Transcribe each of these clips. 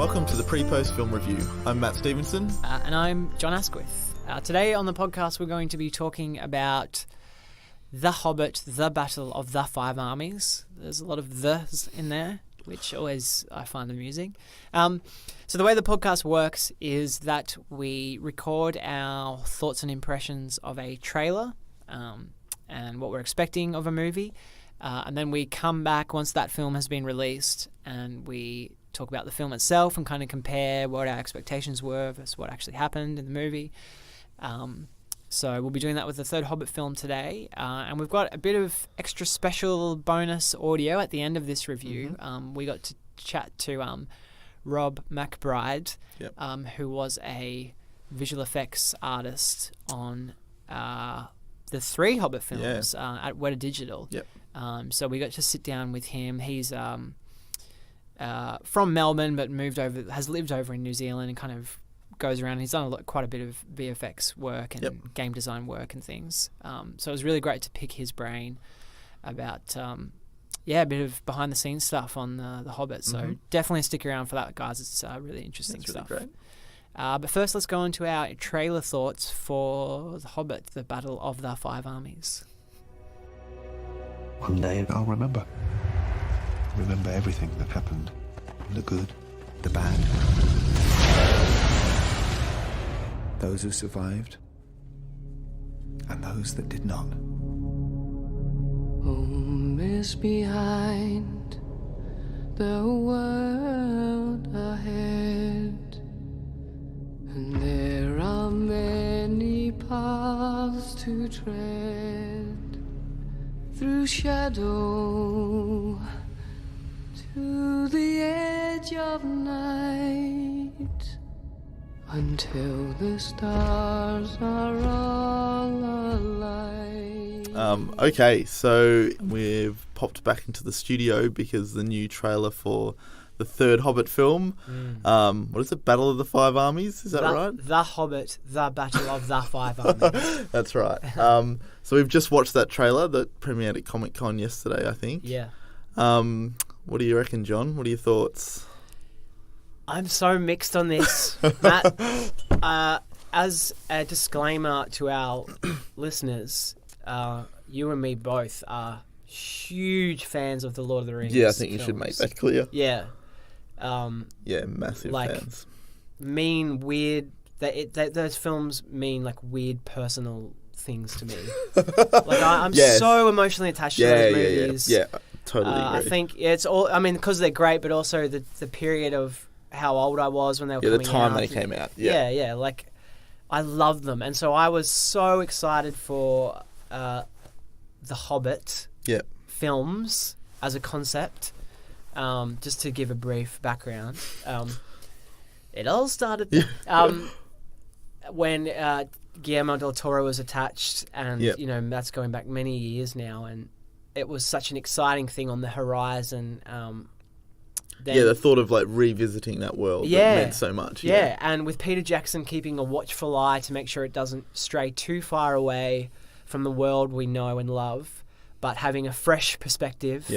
Welcome to the PrePost Film Review. I'm Matt Stevenson. And I'm John Asquith. Today on the podcast we're going to be talking about The Hobbit, The Battle of the Five Armies. There's a lot of "thes" in there, which always I find amusing. So the way the podcast works is that we record our thoughts and impressions of a trailer and what we're expecting of a movie. And then we come back once that film has been released and we talk about the film itself and kind of compare what our expectations were versus what actually happened in the movie. So we'll be doing that with the third Hobbit film today. And we've got a bit of extra special bonus audio at the end of this review. We got to chat to Rob McBride, who was a visual effects artist on the three Hobbit films at Weta Digital. So we got to sit down with him. He's from Melbourne, but has lived over in New Zealand and kind of goes around. He's done quite a bit of VFX work and game design work and things. So it was really great to pick his brain about a bit of behind the scenes stuff on the Hobbit. So definitely stick around for that, guys. It's really interesting stuff. Really great. But first, let's go into our trailer thoughts for The Hobbit, The Battle of the Five Armies. One day I'll remember. Remember everything that happened. The good, the bad. Those who survived, and those that did not. Home is behind, the world ahead, and there are many paths to tread, through shadow to the edge of night, until the stars are all alight. Okay, so we've popped back into the studio because the new trailer for the third Hobbit film, what is it, Battle of the Five Armies? Is that right? The Hobbit, The Battle of the Five Armies. That's right. So we've just watched that trailer that premiered at Comic-Con yesterday, I think. Yeah. What do you reckon, John? What are your thoughts? I'm so mixed on this, Matt. As a disclaimer to our listeners, you and me both are huge fans of the Lord of the Rings. Yeah, I think films. you should make that clear. Yeah. Massive fans. Mean weird. Those films mean like weird personal things to me. I'm so emotionally attached to those movies. Yeah, totally agree. I think it's all. I mean, because they're great, but also the period of how old I was when they were coming out. The time they came out. Yeah. Like, I loved them, and so I was so excited for the Hobbit films as a concept. Just to give a brief background, it all started when Guillermo del Toro was attached, and that's going back many years now, and it was such an exciting thing on the horizon. The thought of like revisiting that world that meant so much. Yeah, and with Peter Jackson keeping a watchful eye to make sure it doesn't stray too far away from the world we know and love, but having a fresh perspective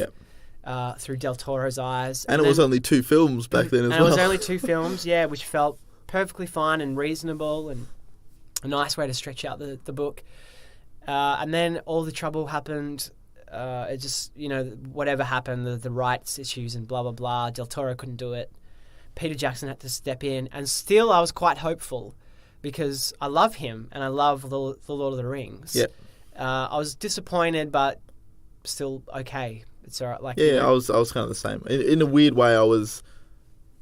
through Del Toro's eyes. And it was only 2 films back then as well. And it was only 2 films, which felt perfectly fine and reasonable and a nice way to stretch out the book. And then all the trouble happened. It just, whatever happened, the rights issues and blah, blah, blah. Del Toro couldn't do it. Peter Jackson had to step in. And still I was quite hopeful because I love him and I love the Lord of the Rings. Yeah. I was disappointed, but still okay. It's all right. I was kind of the same. In a weird way, I was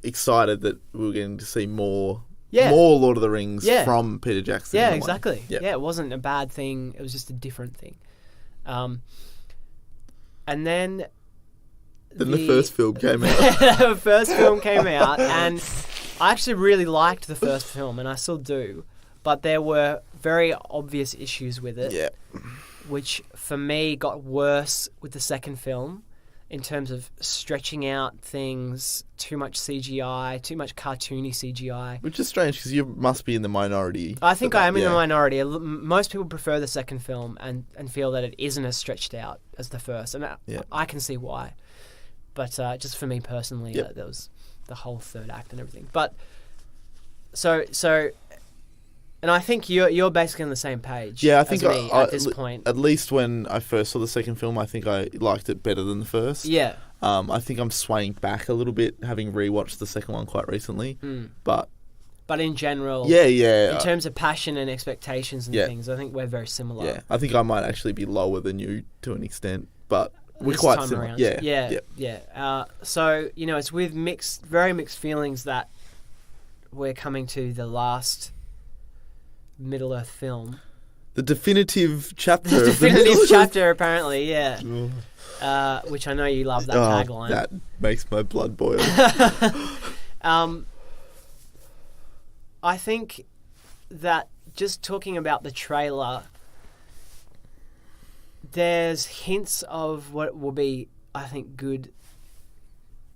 excited that we were getting to see more Lord of the Rings from Peter Jackson. Yeah, exactly. Yeah, it wasn't a bad thing. It was just a different thing. And then the first film came out. The first film came out, and I actually really liked the first film, and I still do. But there were very obvious issues with it, which for me got worse with the second film in terms of stretching out things, too much CGI, too much cartoony CGI. Which is strange because you must be in the minority. I think I am in the minority. Most people prefer the second film and feel that it isn't as stretched out as the first. And I can see why. But just for me personally, there was the whole third act and everything. But so, and I think you're basically on the same page. Yeah, I think as me at this point. At least when I first saw the second film, I think I liked it better than the first. Yeah. I think I'm swaying back a little bit, having rewatched the second one quite recently. But in general, yeah. In terms of passion and expectations and things, I think we're very similar. Yeah, I think I might actually be lower than you to an extent, but we're This quite time similar. around. Yeah. So it's with very mixed feelings that we're coming to the last Middle Earth film. The definitive chapter. The definitive chapter, apparently, yeah. Which I know you love that tagline. That makes my blood boil. I think that just talking about the trailer, there's hints of what will be, I think, good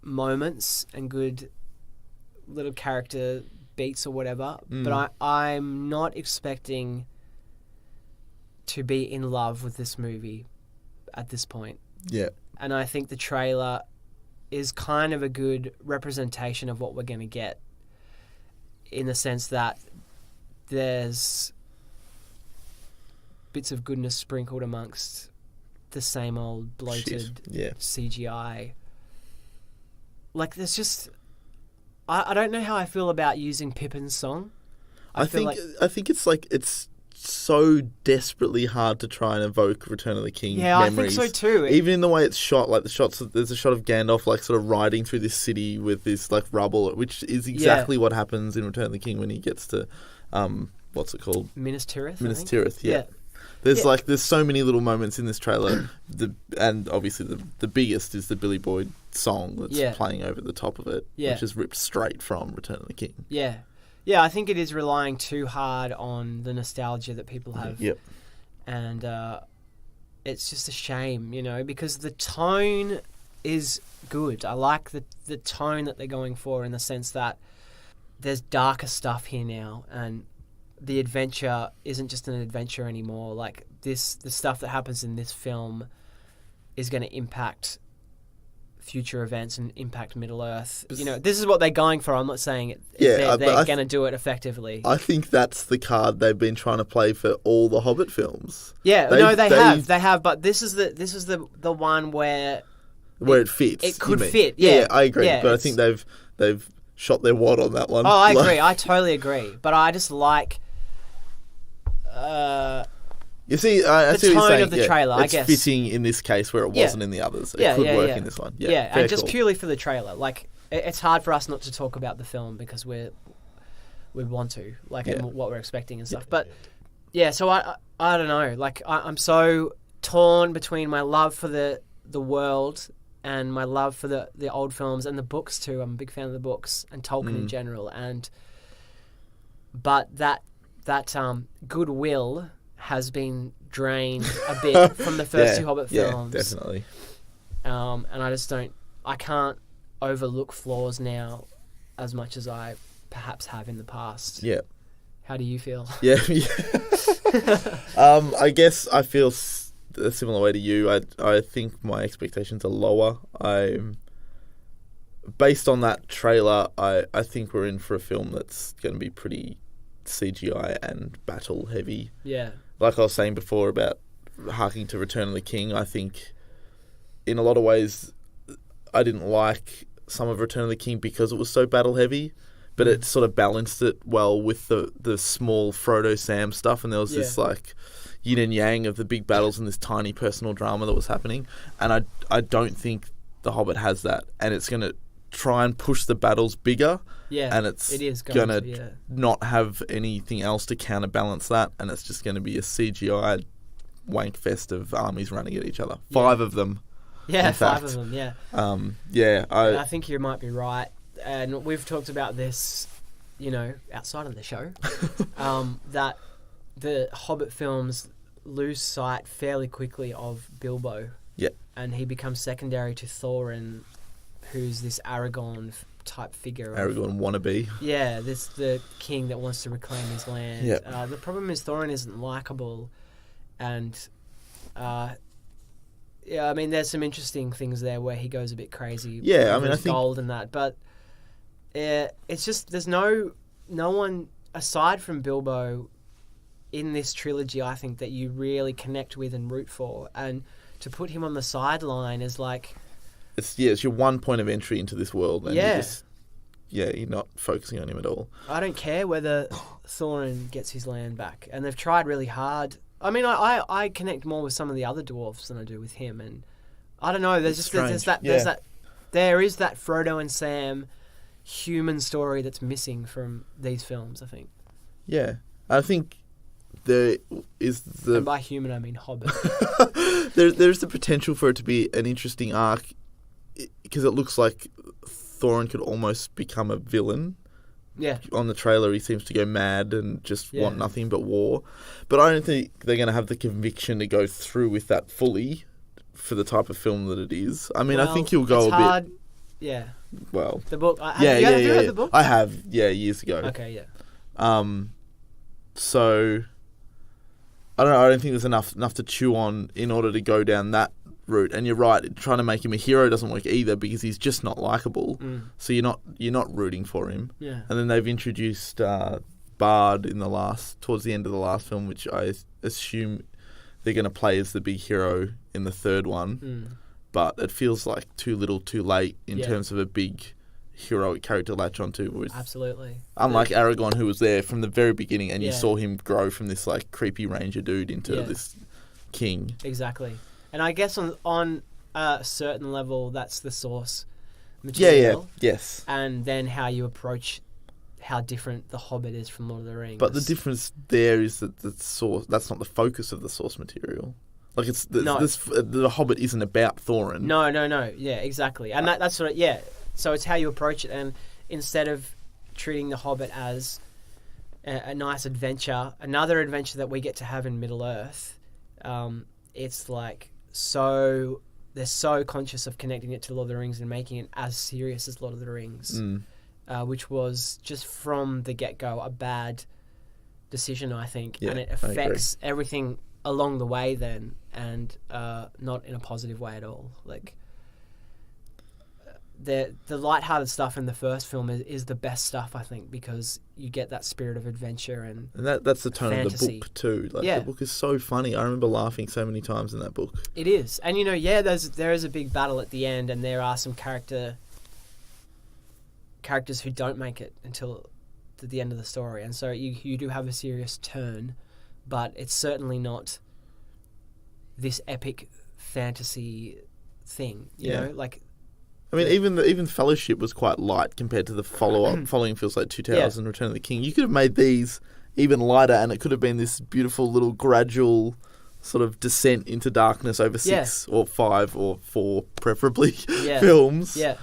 moments and good little character beats or whatever. But I'm not expecting to be in love with this movie at this point. Yeah. And I think the trailer is kind of a good representation of what we're going to get, in the sense that there's bits of goodness sprinkled amongst the same old bloated CGI. Like, there's just... I don't know how I feel about using Pippin's song. I think it's so desperately hard to try and evoke Return of the King memories. I think so too. Even in the way it's shot, like there's a shot of Gandalf like sort of riding through this city with this like rubble, which is exactly what happens in Return of the King when he gets to what's it called? Minas Tirith. Yeah. There's so many little moments in this trailer, and obviously the biggest is the Billy Boyd song that's playing over the top of it, which is ripped straight from Return of the King. Yeah. Yeah, I think it is relying too hard on the nostalgia that people have. Yep. And it's just a shame, because the tone is good. I like the tone that they're going for, in the sense that there's darker stuff here now, and the adventure isn't just an adventure anymore. Like, the stuff that happens in this film is going to impact future events and impact Middle-earth. This is what they're going for. I'm not saying they're going to do it effectively. I think that's the card they've been trying to play for all the Hobbit films. Yeah, they have, but this is the one where it fits. It could fit. Yeah, I agree. Yeah, but I think they've shot their wad on that one. Oh, I agree. I totally agree. But I just like you see, I see the what you're tone saying. of the trailer, I guess. It's fitting in this case where it wasn't in the others. It could work in this one. Yeah, and just purely for the trailer. Like, it's hard for us not to talk about the film because we want to, and what we're expecting and stuff. But so I don't know. Like, I'm so torn between my love for the world and my love for the old films and the books too. I'm a big fan of the books and Tolkien in general. But that goodwill has been drained a bit from the first two Hobbit films. Yeah, definitely. And I can't overlook flaws now as much as I perhaps have in the past. Yeah. How do you feel? Yeah. I guess I feel a similar way to you. I think my expectations are lower. Based on that trailer, I think we're in for a film that's going to be pretty CGI and battle heavy. Yeah. Like I was saying before about harking to Return of the King, I think in a lot of ways I didn't like some of Return of the King because it was so battle heavy, but it sort of balanced it well with the small Frodo Sam stuff, and there was this like yin and yang of the big battles and this tiny personal drama that was happening, and I don't think The Hobbit has that, and it's going to try and push the battles bigger, and it is going to not have anything else to counterbalance that, and it's just going to be a CGI wank fest of armies running at each other. 5 of them. Yeah, 5 of them, yeah. I think you might be right. And we've talked about this, outside of the show, that the Hobbit films lose sight fairly quickly of Bilbo. Yeah. And he becomes secondary to Thorin, who's this Aragorn type figure. Aragorn wannabe. Yeah, the king that wants to reclaim his land. Yeah. The problem is Thorin isn't likable, and there's some interesting things there where he goes a bit crazy. Yeah, with I think gold and that, but it's just there's no one aside from Bilbo in this trilogy, I think, that you really connect with and root for, and to put him on the sideline is like it's your one point of entry into this world, and you're not focusing on him at all. I don't care whether Thorin gets his land back, and they've tried really hard. I mean, I connect more with some of the other dwarves than I do with him, and I don't know. There's that Frodo and Sam human story that's missing from these films, I think. Yeah, I think there is and by human I mean Hobbit. There's the potential for it to be an interesting arc because it looks like Thorin could almost become a villain. Yeah. On the trailer, he seems to go mad and just want nothing but war. But I don't think they're going to have the conviction to go through with that fully for the type of film that it is. I mean, I think he'll go a bit. Yeah. Well. The book. Have you read the book? I have. Yeah, years ago. Okay. Yeah. So I don't know. I don't think there's enough to chew on in order to go down that route. And you're right. Trying to make him a hero doesn't work either because he's just not likable. So you're not rooting for him. Yeah. And then they've introduced Bard towards the end of the last film, which I assume they're going to play as the big hero in the third one. But it feels like too little, too late in terms of a big heroic character to latch onto. Absolutely. Unlike Aragorn, who was there from the very beginning, and you saw him grow from this like creepy ranger dude into this king. Exactly. And I guess on a certain level, that's the source material. Yeah. Yes. And then how you approach how different The Hobbit is from Lord of the Rings. But the difference there is that the source, that's not the focus of the source material. Like the Hobbit isn't about Thorin. No. Yeah, exactly. And that's what so it's how you approach it, and instead of treating The Hobbit as a nice adventure, another adventure that we get to have in Middle-earth, it's like they're so conscious of connecting it to Lord of the Rings and making it as serious as Lord of the Rings, which was just from the get-go a bad decision, I think, and it affects everything along the way then, and not in a positive way at all. Like the lighthearted stuff in the first film is the best stuff, I think, because you get that spirit of adventure and that's the tone fantasy. Of the book too. Like the book is so funny. I remember laughing so many times in that book. It is, and there is a big battle at the end, and there are some characters who don't make it until the end of the story, and so you do have a serious turn, but it's certainly not this epic fantasy thing. You know, like. I mean, even Fellowship was quite light compared to the following feels like 2000 Return of the King. You could have made these even lighter, and it could have been this beautiful little gradual sort of descent into darkness over 6 or 5 or 4, preferably, films. Yeah.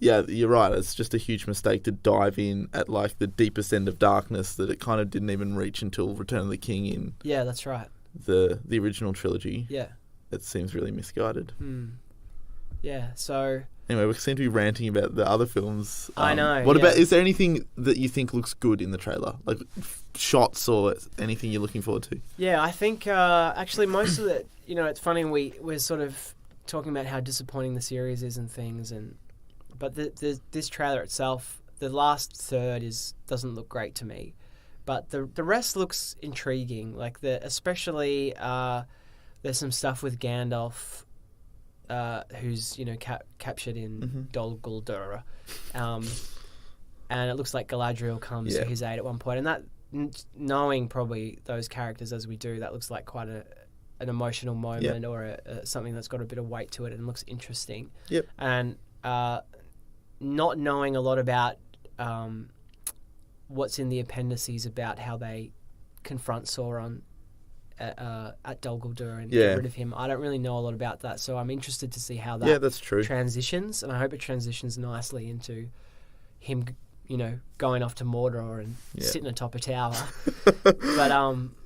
You're right. It's just a huge mistake to dive in at like the deepest end of darkness that it kind of didn't even reach until Return of the King in. Yeah, that's right. The original trilogy. Yeah. It seems really misguided. Yeah, so... Anyway, we seem to be ranting about the other films. I know. What about... Is there anything that you think looks good in the trailer? Like shots or anything you're looking forward to? Yeah, I think actually most of it... it's funny, we're sort of talking about how disappointing the series is and things, but this trailer itself, the last third doesn't look great to me. But the rest looks intriguing. Like, especially there's some stuff with Gandalf... who's captured in Dol Guldur, and it looks like Galadriel comes to his aid at one point, and that knowing probably those characters as we do, that looks like quite an emotional moment or something that's got a bit of weight to it and looks interesting. Yep. And not knowing a lot about what's in the appendices about how they confront Sauron at Dol Guldur and get rid of him. I don't really know a lot about that, so I'm interested to see how that that's true. transitions, and I hope it transitions nicely into him, going off to Mordor and sitting atop a tower. But I'm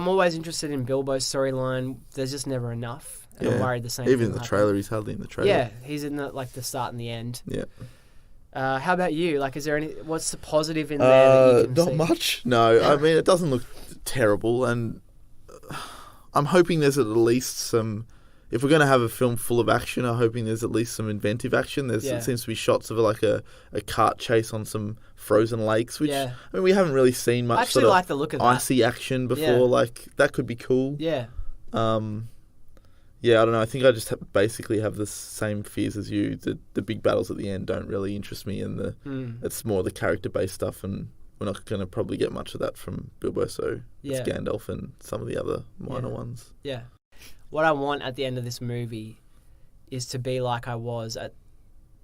always interested in Bilbo's storyline. There's just never enough, and I'm worried the same. Even in the trailer, he's hardly in the trailer. Yeah, he's in the start and the end. Yeah. How about you? Like, is there what's the positive in there that you can see? Not much. No, I mean, it doesn't look terrible, and I'm hoping there's at least some if we're going to have a film full of action, I'm hoping there's at least some inventive action. It seems to be shots of like a cart chase on some frozen lakes, which I mean, we haven't really seen much. I actually sort of like the look of icy action before. Yeah. Like that could be cool. Yeah. Yeah, I don't know. I think I just basically have the same fears as you. The big battles at the end don't really interest me, and it's more the character-based stuff, and we're not going to probably get much of that from Bilbo, so it's Gandalf and some of the other minor ones. Yeah. What I want at the end of this movie is to be like I was at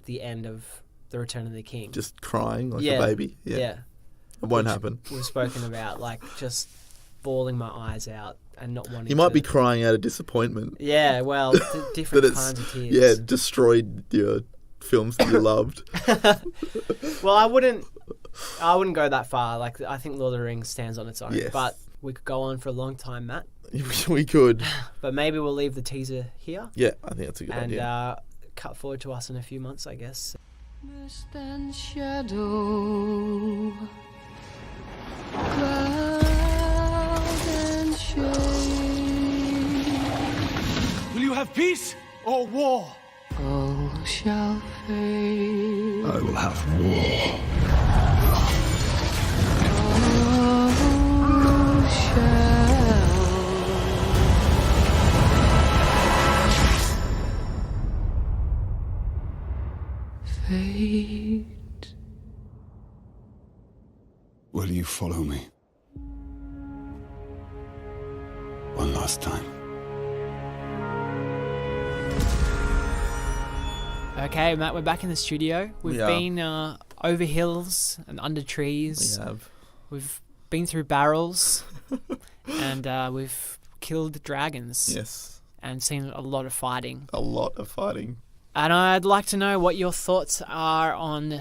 the end of The Return of the King. Just crying like a baby. Yeah. It won't happen. We've spoken about, like, just bawling my eyes out and not wanting You might be crying out of disappointment. Yeah, well, different kinds of tears. Yeah, destroyed your films that you loved. Well, I wouldn't go that far. Like, I think Lord of the Rings stands on its own. Yes. But we could go on for a long time, Matt. We could. But maybe we'll leave the teaser here. Yeah, I think that's a good idea. And cut forward to us in a few months, I guess. Mist and shadow, cloud and shade, Will you have peace or war? all shall fade. I will have war. All shall fade. Will you follow me? One last time. Okay, Matt, we're back in the studio. We've been over hills and under trees. We have. We've been through barrels. And we've killed dragons. Yes. And seen a lot of fighting. A lot of fighting. And I'd like to know what your thoughts are on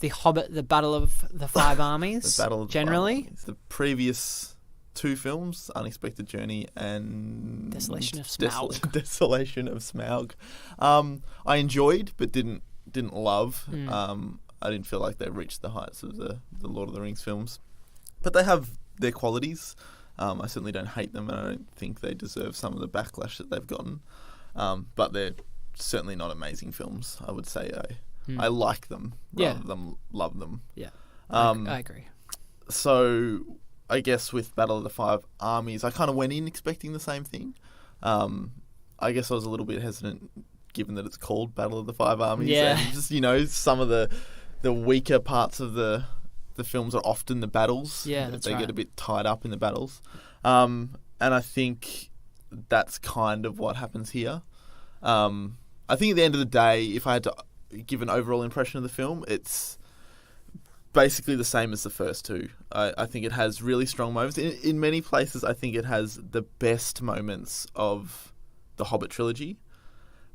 The Hobbit, the Battle of the Five Armies. The Battle of generally. The Five Armies. The previous two films, Unexpected Journey and Desolation of Smaug. Desolation of Smaug. I enjoyed, but didn't love. I didn't feel like they reached the heights of the Lord of the Rings films, but they have their qualities. I certainly don't hate them, and I don't think they deserve some of the backlash that they've gotten. But they're certainly not amazing films. I would say I like them rather than love them. Yeah, I agree. So I guess with Battle of the Five Armies, I kind of went in expecting the same thing. I guess I was a little bit hesitant given that it's called Battle of the Five Armies. Yeah. And just, some of the weaker parts of the films are often the battles. Yeah, that's They right. get a bit tied up in the battles. And I think that's kind of what happens here. I think at the end of the day, if I had to give an overall impression of the film, it's basically the same as the first two. I think it has really strong moments. In many places, I think it has the best moments of the Hobbit trilogy.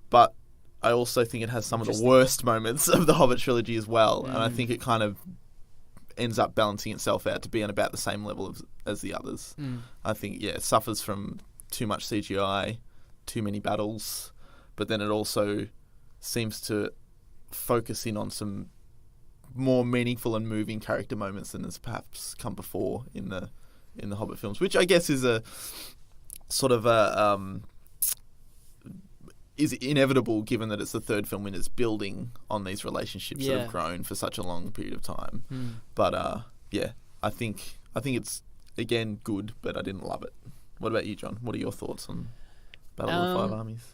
But I also think it has some of the worst moments of the Hobbit trilogy as well. And I think it kind of ends up balancing itself out to be on about the same level as the others. I think, it suffers from too much CGI, too many battles, but then it also seems to focus in on some more meaningful and moving character moments than has perhaps come before in the Hobbit films, which I guess is a sort of is inevitable given that it's the third film and it's building on these relationships that have grown for such a long period of time. But I think it's again good, but I didn't love it. What about you, John? What are your thoughts on Battle of the Five Armies?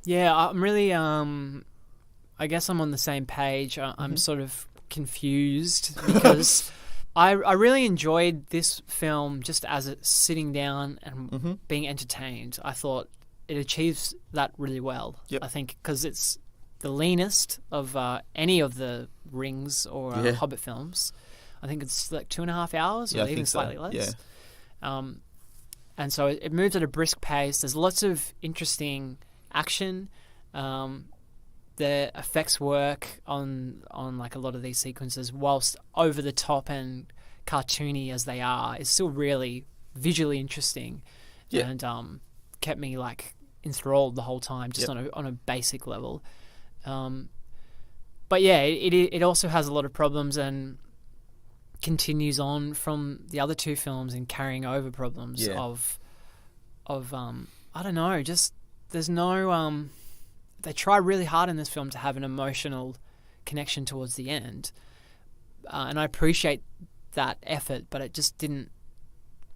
Yeah, I'm really, I guess I'm on the same page. I'm sort of confused because I really enjoyed this film just as it's sitting down and being entertained. I thought it achieves that really well. Yep. I think because it's the leanest of any of the Rings or Hobbit films. I think it's like 2.5 hours or even slightly less. Yeah. And so it moves at a brisk pace. There's lots of interesting action. The effects work on like a lot of these sequences, whilst over the top and cartoony as they are, is still really visually interesting, and kept me like enthralled the whole time, just on a basic level. But yeah, it also has a lot of problems and continues on from the other two films in carrying over problems of I don't know, just there's no they try really hard in this film to have an emotional connection towards the end, and I appreciate that effort, but it just didn't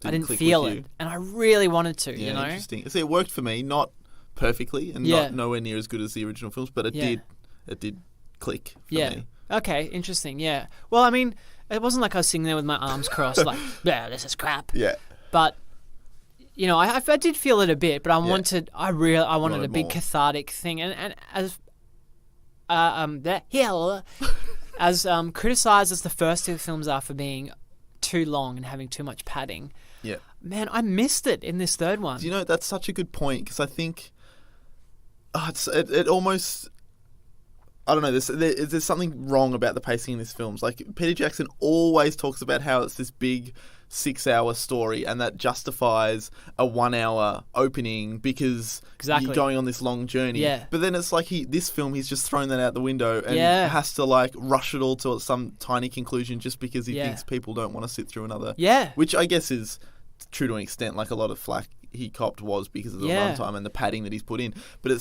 I didn't click feel with it, you. and I really wanted to. Yeah, You know, interesting. See, it worked for me, not perfectly, and Yeah. not nowhere near as good as the original films, but it Yeah. did click for Yeah. me. Okay, interesting. Yeah. Well, I mean, it wasn't like I was sitting there with my arms crossed, like, yeah, this is crap. Yeah. But you know, I did feel it a bit, but I Yeah. wanted a Wanted big more. cathartic thing, and as as criticized as the first two films are for being too long and having too much padding, Yeah. man, I missed it in this third one. Do you know, that's such a good point, because I think it almost... I don't know, there's something wrong about the pacing in these films. Like, Peter Jackson always talks about how it's this big 6-hour story, and that justifies a 1-hour opening because Exactly. you're going on this long journey. Yeah. But then it's like this film, he's just thrown that out the window and Yeah. has to like rush it all to some tiny conclusion just because he Yeah. thinks people don't want to sit through another. Yeah. Which I guess is true to an extent. Like, a lot of flack he copped was because of the Yeah. runtime and the padding that he's put in. But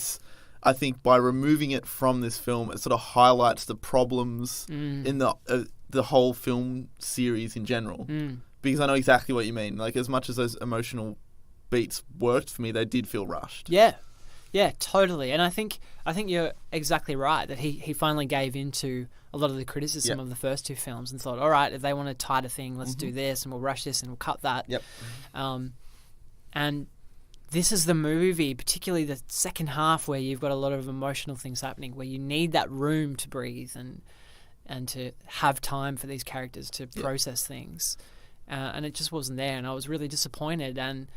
I think by removing it from this film, it sort of highlights the problems in the whole film series in general. Because I know exactly what you mean. Like, as much as those emotional beats worked for me, they did feel rushed. Yeah, yeah, totally. And I think you're exactly right that he finally gave into a lot of the criticism Yep. of the first two films and thought, all right, if they want to tie the thing, let's do this, and we'll rush this and we'll cut that. Yep. And this is the movie, particularly the second half, where you've got a lot of emotional things happening, where you need that room to breathe and to have time for these characters to process things. And it just wasn't there, and I was really disappointed. And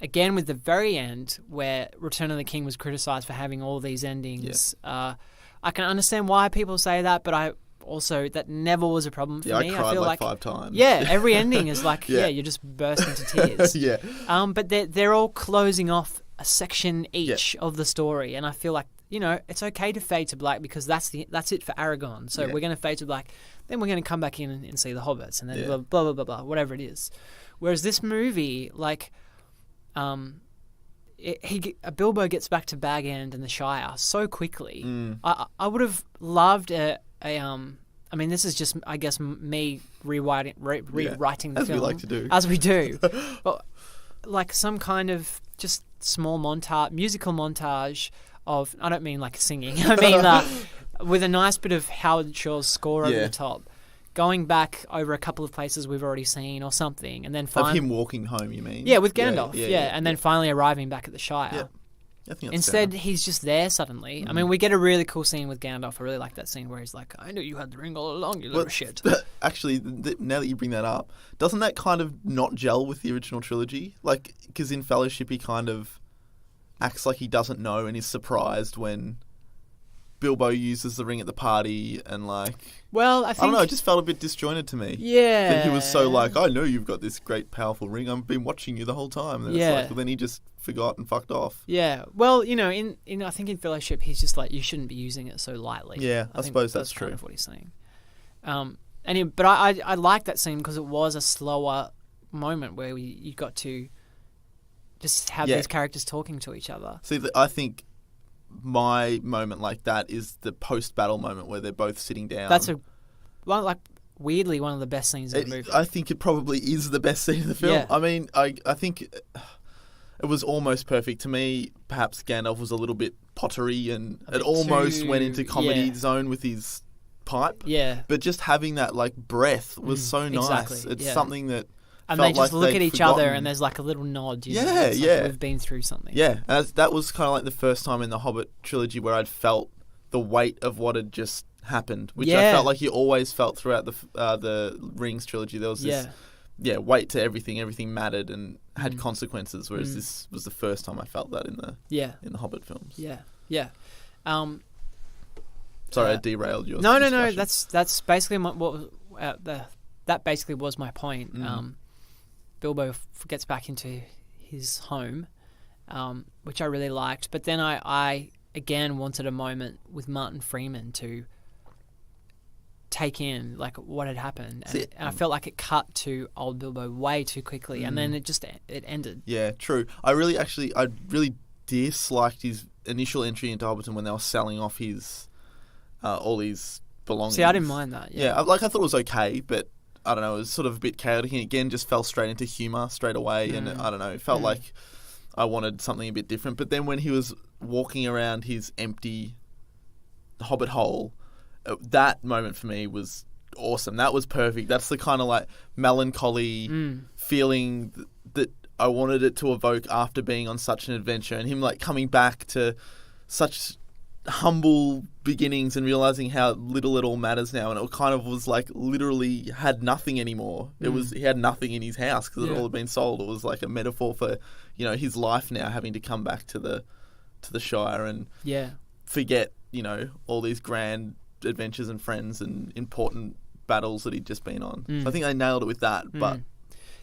again, with the very end, where Return of the King was criticised for having all these endings, I can understand why people say that, but I also, that never was a problem for me. I cried feel like 5 times. Yeah, every ending is like, Yeah. you just burst into tears. Yeah. But they're all closing off a section each of the story, and I feel like, you know, it's okay to fade to black because that's it for Aragon. So we're going to fade to black, then we're going to come back in and see the Hobbits, and then blah, blah, blah, blah, blah, whatever it is. Whereas this movie, like, Bilbo gets back to Bag End and the Shire so quickly. I would have loved I mean, this is just, I guess, me rewriting the As film. we like to do. As we do. But, like, some kind of just small musical montage of, I don't mean like singing, I mean with a nice bit of Howard Shore's score over the top, going back over a couple of places we've already seen or something, and then Of him walking home, you mean? yeah, with Gandalf, and then finally arriving back at the Shire. Yeah. I think that's Instead, fair. he's just there suddenly. I mean, we get a really cool scene with Gandalf. I really like that scene where he's like, I knew you had the ring all along, you little shit. Actually, now that you bring that up, doesn't that kind of not gel with the original trilogy? Like, because in Fellowship, he kind of acts like he doesn't know and is surprised when Bilbo uses the ring at the party, and like... Well, I I think... don't know, it just felt a bit disjointed to me. Yeah. That he was so like, I know you've got this great, powerful ring. I've been watching you the whole time. And it's like, well, then he just forgot and fucked off. Yeah. Well, you know, in I think in Fellowship, he's just like, you shouldn't be using it so lightly. Yeah, I think suppose that's kind true. of what he's saying. But I like that scene because it was a slower moment where you got to just have these characters talking to each other. See, I think my moment like that is the post-battle moment where they're both sitting down. That's weirdly one of the best scenes in the movie. I think it probably is the best scene in the film. Yeah. I mean, I think it was almost perfect. To me, perhaps Gandalf was a little bit pottery and it almost went into comedy zone with his pipe. Yeah. But just having that like breath was so nice. exactly, It's yeah. something that And felt they just like look they'd at each forgotten. other and there's like a little nod. You know? Yeah, It's like yeah. we've been through something. Yeah, and that was kind of like the first time in the Hobbit trilogy where I'd felt the weight of what had just happened, which I felt like you always felt throughout the Rings trilogy. There was this weight to everything. Everything mattered and had consequences, whereas this was the first time I felt that in the Hobbit films. Yeah. Yeah. Sorry, I derailed your No. discussion. That's basically that basically was my point. Bilbo gets back into his home, which I really liked. But then I again wanted a moment with Martin Freeman to take in like what had happened, See, and I felt like it cut to old Bilbo way too quickly, and then it ended. Yeah, true. I really disliked his initial entry into Hobbiton when they were selling off his all his belongings. See, I didn't mind that. Yeah, I thought it was okay, but I don't know, it was sort of a bit chaotic, and again, just fell straight into humour straight away, and I don't know, it felt like I wanted something a bit different. But then when he was walking around his empty Hobbit hole, that moment for me was awesome. That was perfect. That's the kind of like melancholy feeling that I wanted it to evoke after being on such an adventure, and him like coming back to such humble beginnings and realizing how little it all matters now, and it kind of was like literally had nothing anymore. He had nothing in his house because it all had been sold. It was like a metaphor for his life now, having to come back to the Shire and forget all these grand adventures and friends and important battles that he'd just been on. So I think they nailed it with that. But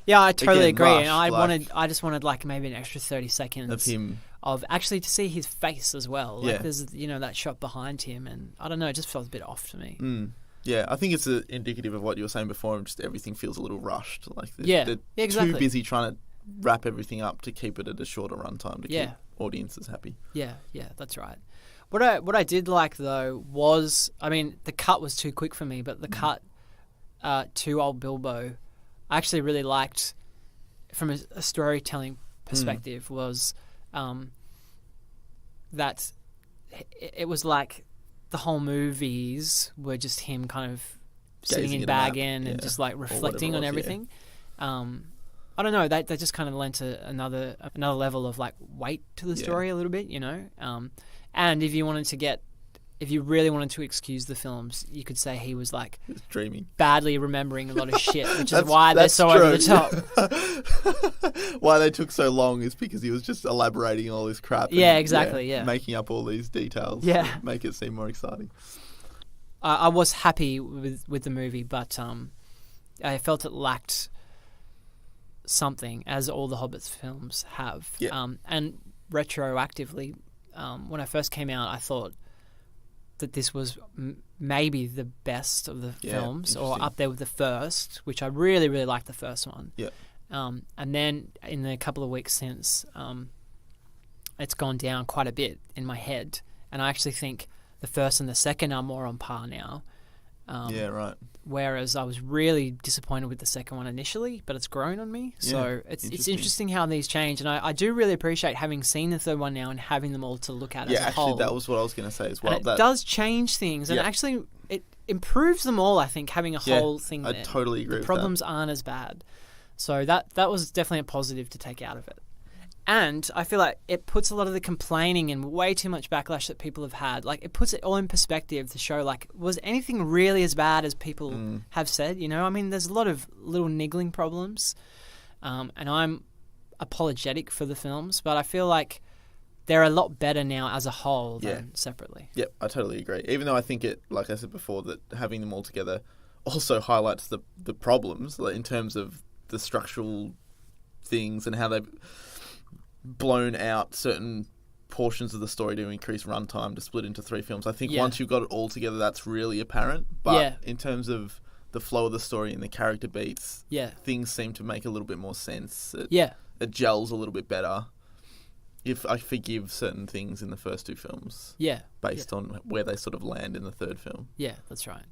yeah, I totally agree. Rush, and I just wanted like maybe an extra 30 seconds of him. Of actually to see his face as well. Like Yeah. there's that shot behind him, and I don't know, it just felt a bit off to me. Yeah, I think it's indicative of what you were saying before, and just everything feels a little rushed. Like they're exactly. too busy trying to wrap everything up to keep it at a shorter runtime to keep audiences happy. Yeah, that's right. What I did like though was, I mean, the cut was too quick for me, but the cut to old Bilbo, I actually really liked from a storytelling perspective was that it was like the whole movies were just him kind of sitting in Baggin and just like reflecting on everything. I don't know, that just kind of lent another level of like weight to the story a little bit, and if you really wanted to excuse the films, you could say he was like dreaming, badly remembering a lot of shit, which is why they're so over the top. Why they took so long is because he was just elaborating all this crap. Making up all these details. Yeah, to make it seem more exciting. I was happy with the movie, but I felt it lacked something, as all the Hobbit films have. And retroactively, when I first came out, I thought that this was maybe the best of the films, or up there with the first, which I really, really liked the first one. Yeah. And then in the couple of weeks since, it's gone down quite a bit in my head, and I actually think the first and the second are more on par now. Right. Whereas I was really disappointed with the second one initially, but it's grown on me. So it's interesting how these change, and I do really appreciate having seen the third one now and having them all to look at as a whole. Yeah, actually, that was what I was going to say as well. And it does change things, and actually it improves them all, I think, having a whole thing there. I totally agree with that. The problems aren't as bad. So that was definitely a positive to take out of it. And I feel like it puts a lot of the complaining and way too much backlash that people have had, like it puts it all in perspective to show, like, was anything really as bad as people have said? I mean, there's a lot of little niggling problems, and I'm apologetic for the films, but I feel like they're a lot better now as a whole than separately. Yep, I totally agree. Even though I think it, like I said before, that having them all together also highlights the problems, like in terms of the structural things and how they've blown out certain portions of the story to increase runtime to split into 3 films. I think once you've got it all together, that's really apparent. But in terms of the flow of the story and the character beats, things seem to make a little bit more sense. It gels a little bit better. If I forgive certain things in the first 2 films, based on where they sort of land in the third film. Yeah, that's right.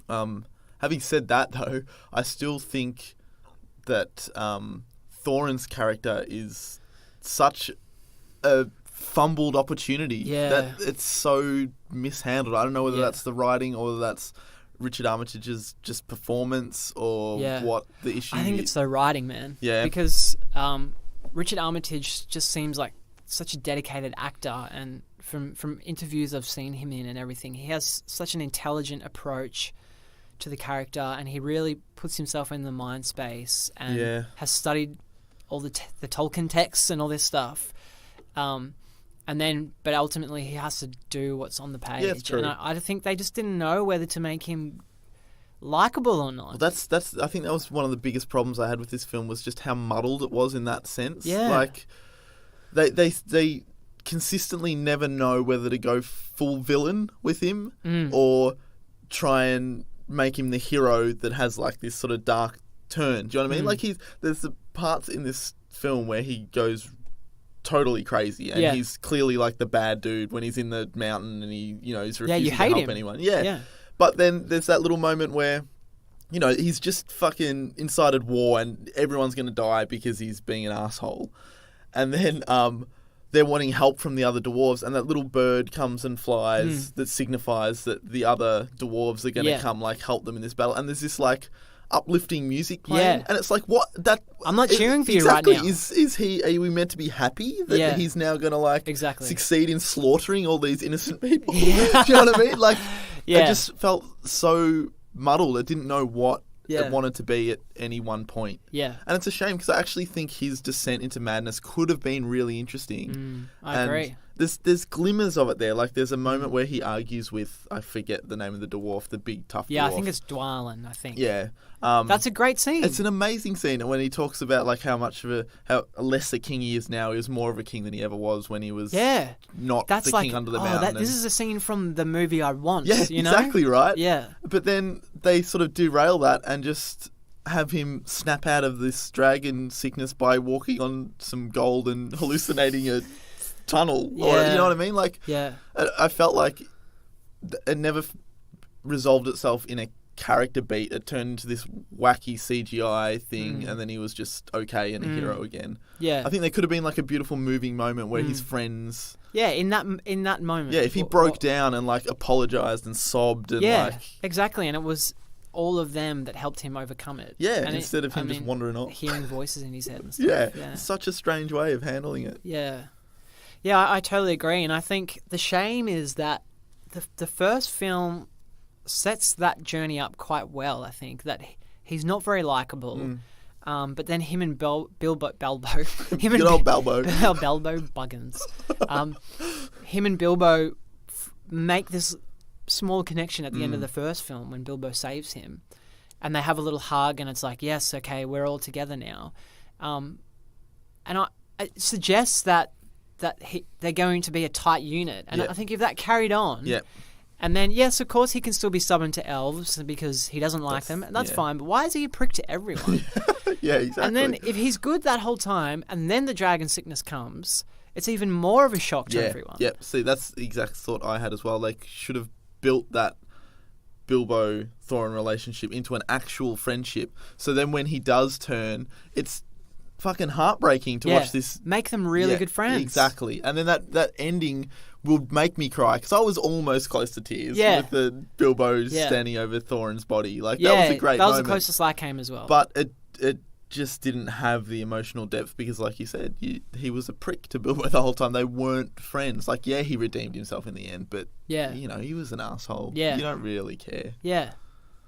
Having said that, though, I still think that Thorin's character is such a fumbled opportunity that it's so mishandled. I don't know whether that's the writing or whether that's Richard Armitage's just performance or what the issue is. I think it's the writing, man. Yeah. Because Richard Armitage just seems like such a dedicated actor, and from interviews I've seen him in and everything, he has such an intelligent approach to the character, and he really puts himself in the mind space and has studied all the Tolkien texts and all this stuff, but ultimately he has to do what's on the page. Yeah, it's true. And I think they just didn't know whether to make him likable or not. Well, that's. I think that was one of the biggest problems I had with this film, was just how muddled it was in that sense. Yeah, like they consistently never know whether to go full villain with him or try and make him the hero that has like this sort of dark turn. Do you know what I mean? Like there's the parts in this film where he goes totally crazy, and he's clearly like the bad dude when he's in the mountain and he, you know, he's refusing to help anyone. Yeah. But then there's that little moment where, you know, he's just fucking incited war and everyone's going to die because he's being an asshole. And then they're wanting help from the other dwarves, and that little bird comes and flies that signifies that the other dwarves are going to come like help them in this battle. And there's this like uplifting music playing, and it's like, what? That I'm not cheering for you exactly, right now. Is he? Are we meant to be happy that he's now going to like succeed in slaughtering all these innocent people? Do you know what I mean? Like, I just felt so muddled. I didn't know what it wanted to be at any one point. Yeah, and it's a shame because I actually think his descent into madness could have been really interesting. I agree. There's glimmers of it there. Like there's a moment where he argues with, I forget the name of the dwarf, the big tough dwarf. Yeah, I think it's Dwalin, I think. Yeah. That's a great scene. It's an amazing scene. And when he talks about like how less a king he is now, he was more of a king than he ever was when he was not the king under the mountain. This is a scene from the movie I want. Yeah, you know? exactly right. Yeah. But then they sort of derail that and just have him snap out of this dragon sickness by walking on some gold and hallucinating a tunnel, or you know what I mean? Like, I felt like it never resolved itself in a character beat. It turned into this wacky CGI thing, and then he was just okay and a hero again. Yeah, I think there could have been like a beautiful moving moment where his friends. Yeah, in that moment. Yeah, if he broke down and like apologized and sobbed and like exactly, and it was all of them that helped him overcome it. Yeah, and instead of him just wandering off, hearing voices in his head and stuff. Yeah, it's such a strange way of handling it. Yeah. Yeah, I totally agree, and I think the shame is that the first film sets that journey up quite well. I think that he's not very likable, but then him and Balbo, him and good old Balbo, Balbo Buggins, him and Bilbo make this small connection at the end of the first film when Bilbo saves him, and they have a little hug, and it's like, yes, okay, we're all together now, and it suggests that they're going to be a tight unit. And I think if that carried on, and then, yes, of course, he can still be stubborn to elves because he doesn't like them, and that's fine, but why is he a prick to everyone? Yeah, exactly. And then if he's good that whole time, and then the dragon sickness comes, it's even more of a shock to everyone. Yeah, see, that's the exact thought I had as well. They should have built that Bilbo-Thorin relationship into an actual friendship, so then when he does turn, it's fucking heartbreaking to watch this. Make them really good friends. Exactly. And then that ending will make me cry because I was almost close to tears with the Bilbo standing over Thorin's body. Like that was a great moment. That was the closest I came as well. But it just didn't have the emotional depth because, like you said, he was a prick to Bilbo the whole time. They weren't friends. Like, yeah, he redeemed himself in the end, but you know, he was an asshole. Yeah. You don't really care. Yeah.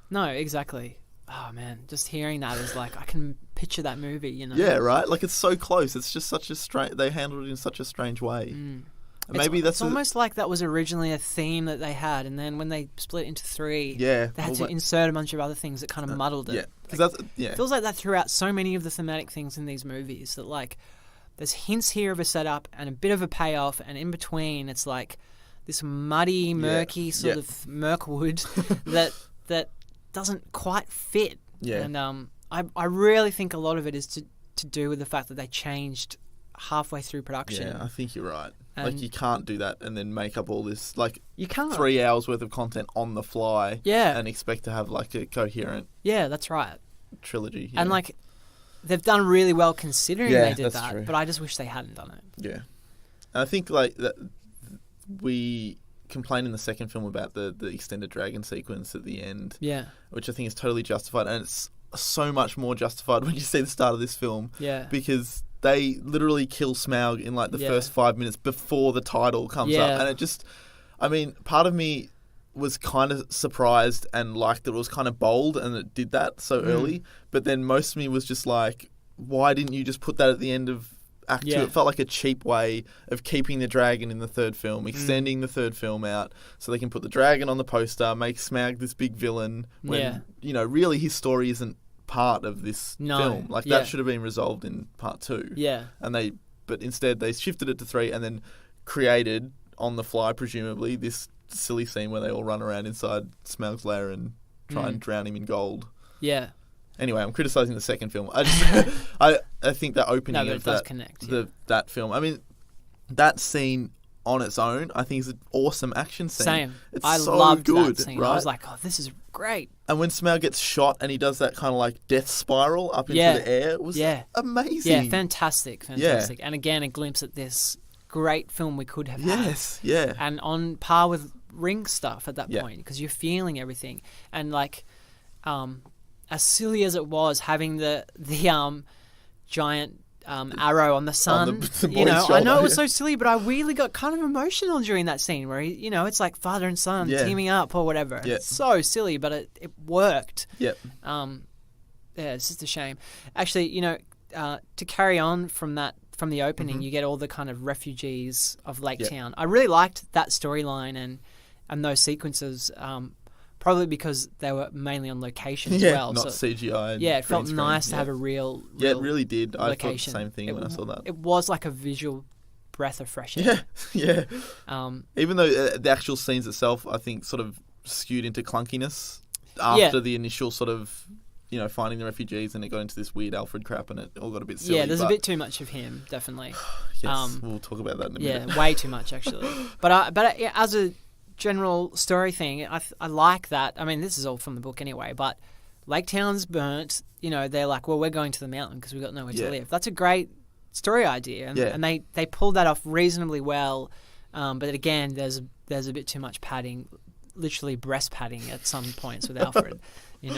No, exactly. Oh man, just hearing that is like I can picture that movie, you know. Yeah, right. Like it's so close. It's just such a strange. They handled it in such a strange way. Maybe it's almost like that was originally a theme that they had, and then when they split into three, they had to insert a bunch of other things that kind of muddled it. Yeah, because it feels like that throughout so many of the thematic things in these movies. That like there's hints here of a setup and a bit of a payoff, and in between it's like this muddy, murky sort of Mirkwood that doesn't quite fit. Yeah. And I really think a lot of it is to do with the fact that they changed halfway through production. Yeah, I think you're right. Like you can't do that and then make up all this like you can't 3 hours worth of content on the fly. Yeah. And expect to have like a coherent. Yeah, that's right. Trilogy. And like they've done really well considering they did that. True. But I just wish they hadn't done it. Yeah. And I think like that we complain in the second film about the extended dragon sequence at the end. Yeah. Which I think is totally justified, and it's so much more justified when you see the start of this film. Yeah. Because they literally kill Smaug in like the first 5 minutes before the title comes up, and it just, I mean, part of me was kind of surprised and liked that it was kind of bold and it did that so early, but then most of me was just like, why didn't you just put that at the end of Act 2? It felt like a cheap way of keeping the dragon in the third film, extending the third film out so they can put the dragon on the poster, make Smaug this big villain when, you know, really his story isn't part of this film. Like that should have been resolved in part 2. Yeah. But instead they shifted it to 3 and then created on the fly, presumably, this silly scene where they all run around inside Smaug's lair and try and drown him in gold. Yeah. Anyway, I'm criticizing the second film. I just, I think that opening No, but of it does that, connect, that film. I mean, that scene on its own, I think is an awesome action scene. Same. It's I so loved good, that scene. right? I was like, oh, this is great. And when Smaug gets shot and he does that kind of like death spiral up into the air, it was amazing. Yeah, fantastic. And again, a glimpse at this great film we could have had. Yes, yeah. And on par with Ring stuff at that point, because you're feeling everything. And like, as silly as it was, having the giant arrow on the sun, you know, I know it was so silly, but I really got kind of emotional during that scene where it's like father and son teaming up or whatever. Yeah. It's so silly, but it worked. Yep. It's just a shame. Actually, to carry on from the opening, you get all the kind of refugees of Lake Town. I really liked that storyline and those sequences. Probably because they were mainly on location as well. Not CGI. Yeah, it felt nice to have a real it really did. I thought the location. same thing when I saw that. It was like a visual breath of fresh air. Yeah. Even though the actual scenes itself, I think, sort of skewed into clunkiness after the initial sort of, finding the refugees, and it got into this weird Alfred crap, and it all got a bit silly. Yeah, there's a bit too much of him, definitely. Yes, we'll talk about that in a minute. Yeah, way too much actually. But as a general story thing, I like that. I mean, this is all from the book anyway, but Lake Town's burnt. They're like, well, we're going to the mountain because we've got nowhere to live. That's a great story idea, and they pulled that off reasonably well. But again, there's a bit too much padding, literally breast padding at some points with Alfred. He's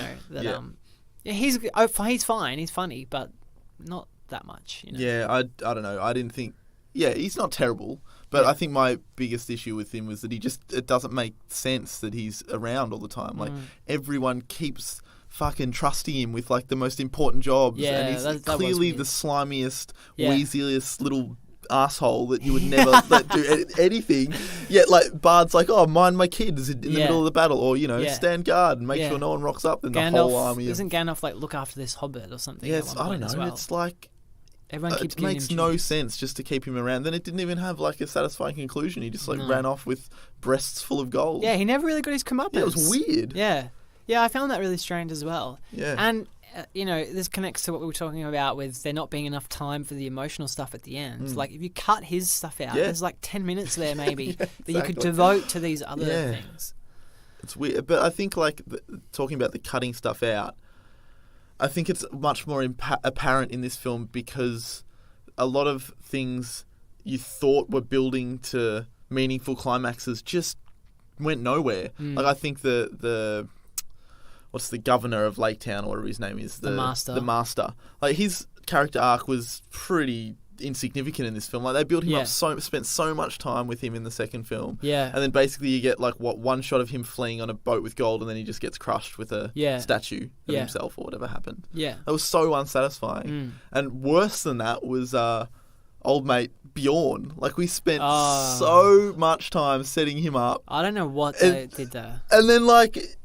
fine, he's funny, but not that much. Yeah, I don't know. I didn't think. Yeah, he's not terrible. But I think my biggest issue with him was that it doesn't make sense that he's around all the time. Like, everyone keeps fucking trusting him with, like, the most important jobs. Yeah, and he's that clearly the slimiest, wheeziest little asshole that you would never let do anything. Yet, like, Bard's like, oh, mind my kids in the middle of the battle. Or, stand guard and make sure no one rocks up in the whole army. Isn't Gandalf, like, look after this hobbit or something? Yeah, I don't know. Well? It's like... Everyone keeps it makes no sense just to keep him around. Then it didn't even have like a satisfying conclusion. He just ran off with breasts full of gold. Yeah, he never really got his comeuppance. Yeah, it was weird. Yeah, I found that really strange as well. Yeah, and this connects to what we were talking about with there not being enough time for the emotional stuff at the end. Like if you cut his stuff out, there's like 10 minutes there maybe that you could devote to these other things. It's weird, but I think like talking about the cutting stuff out, I think it's much more apparent in this film because a lot of things you thought were building to meaningful climaxes just went nowhere. Like I think the what's the governor of Lake Town or whatever his name is, the master. Like his character arc was pretty insignificant in this film. Like they built him up spent so much time with him in the second film. Yeah. And then basically you get like one shot of him fleeing on a boat with gold and then he just gets crushed with a statue of himself or whatever happened. Yeah. That was so unsatisfying. And worse than that was old mate Bjorn. Like we spent so much time setting him up. I don't know what they did there. And then like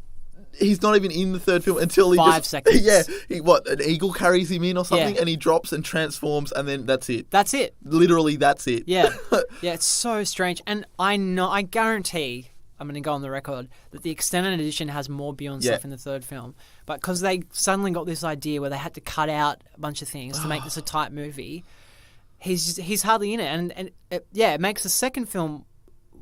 he's not even in the third film until he 5 seconds. Yeah, an eagle carries him in or something, and he drops and transforms, and then that's it. That's it. Literally, that's it. Yeah, it's so strange, and I guarantee, I'm going to go on the record that the extended edition has more Beyond stuff in the third film, but because they suddenly got this idea where they had to cut out a bunch of things to make this a tight movie, he's hardly in it, and it makes the second film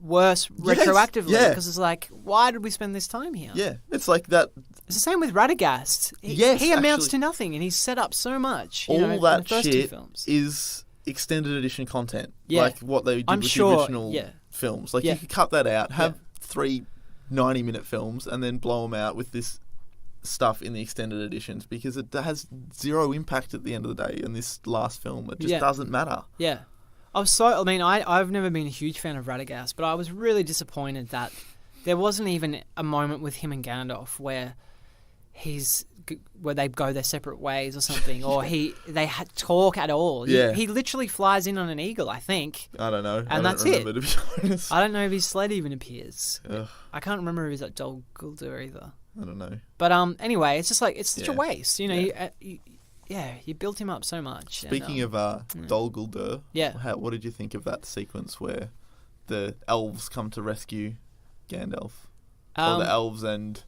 worse retroactively because it's like, why did we spend this time here? Yeah, it's like that. It's the same with Radagast. He amounts to nothing, and he's set up so much. All in that the first shit 2 films is extended edition content, Yeah. like what they did I'm with sure, the original yeah. films. Like Yeah. you could cut that out, have 3 90-minute films, and then blow them out with this stuff in the extended editions because it has zero impact at the end of the day. In this last film, it just doesn't matter. Yeah. I've never been a huge fan of Radagast, but I was really disappointed that there wasn't even a moment with him and Gandalf where they go their separate ways or something, or they talk at all. Yeah. He literally flies in on an eagle, I think. I don't know. And that's remember, it. to be honest. I don't know if his sled even appears. Ugh. I can't remember if he's at Dol Guldur either. I don't know. But anyway, it's just like it's such a waste. You built him up so much. Speaking of Dol Guldur, what did you think of that sequence where the elves come to rescue Gandalf? Or the elves and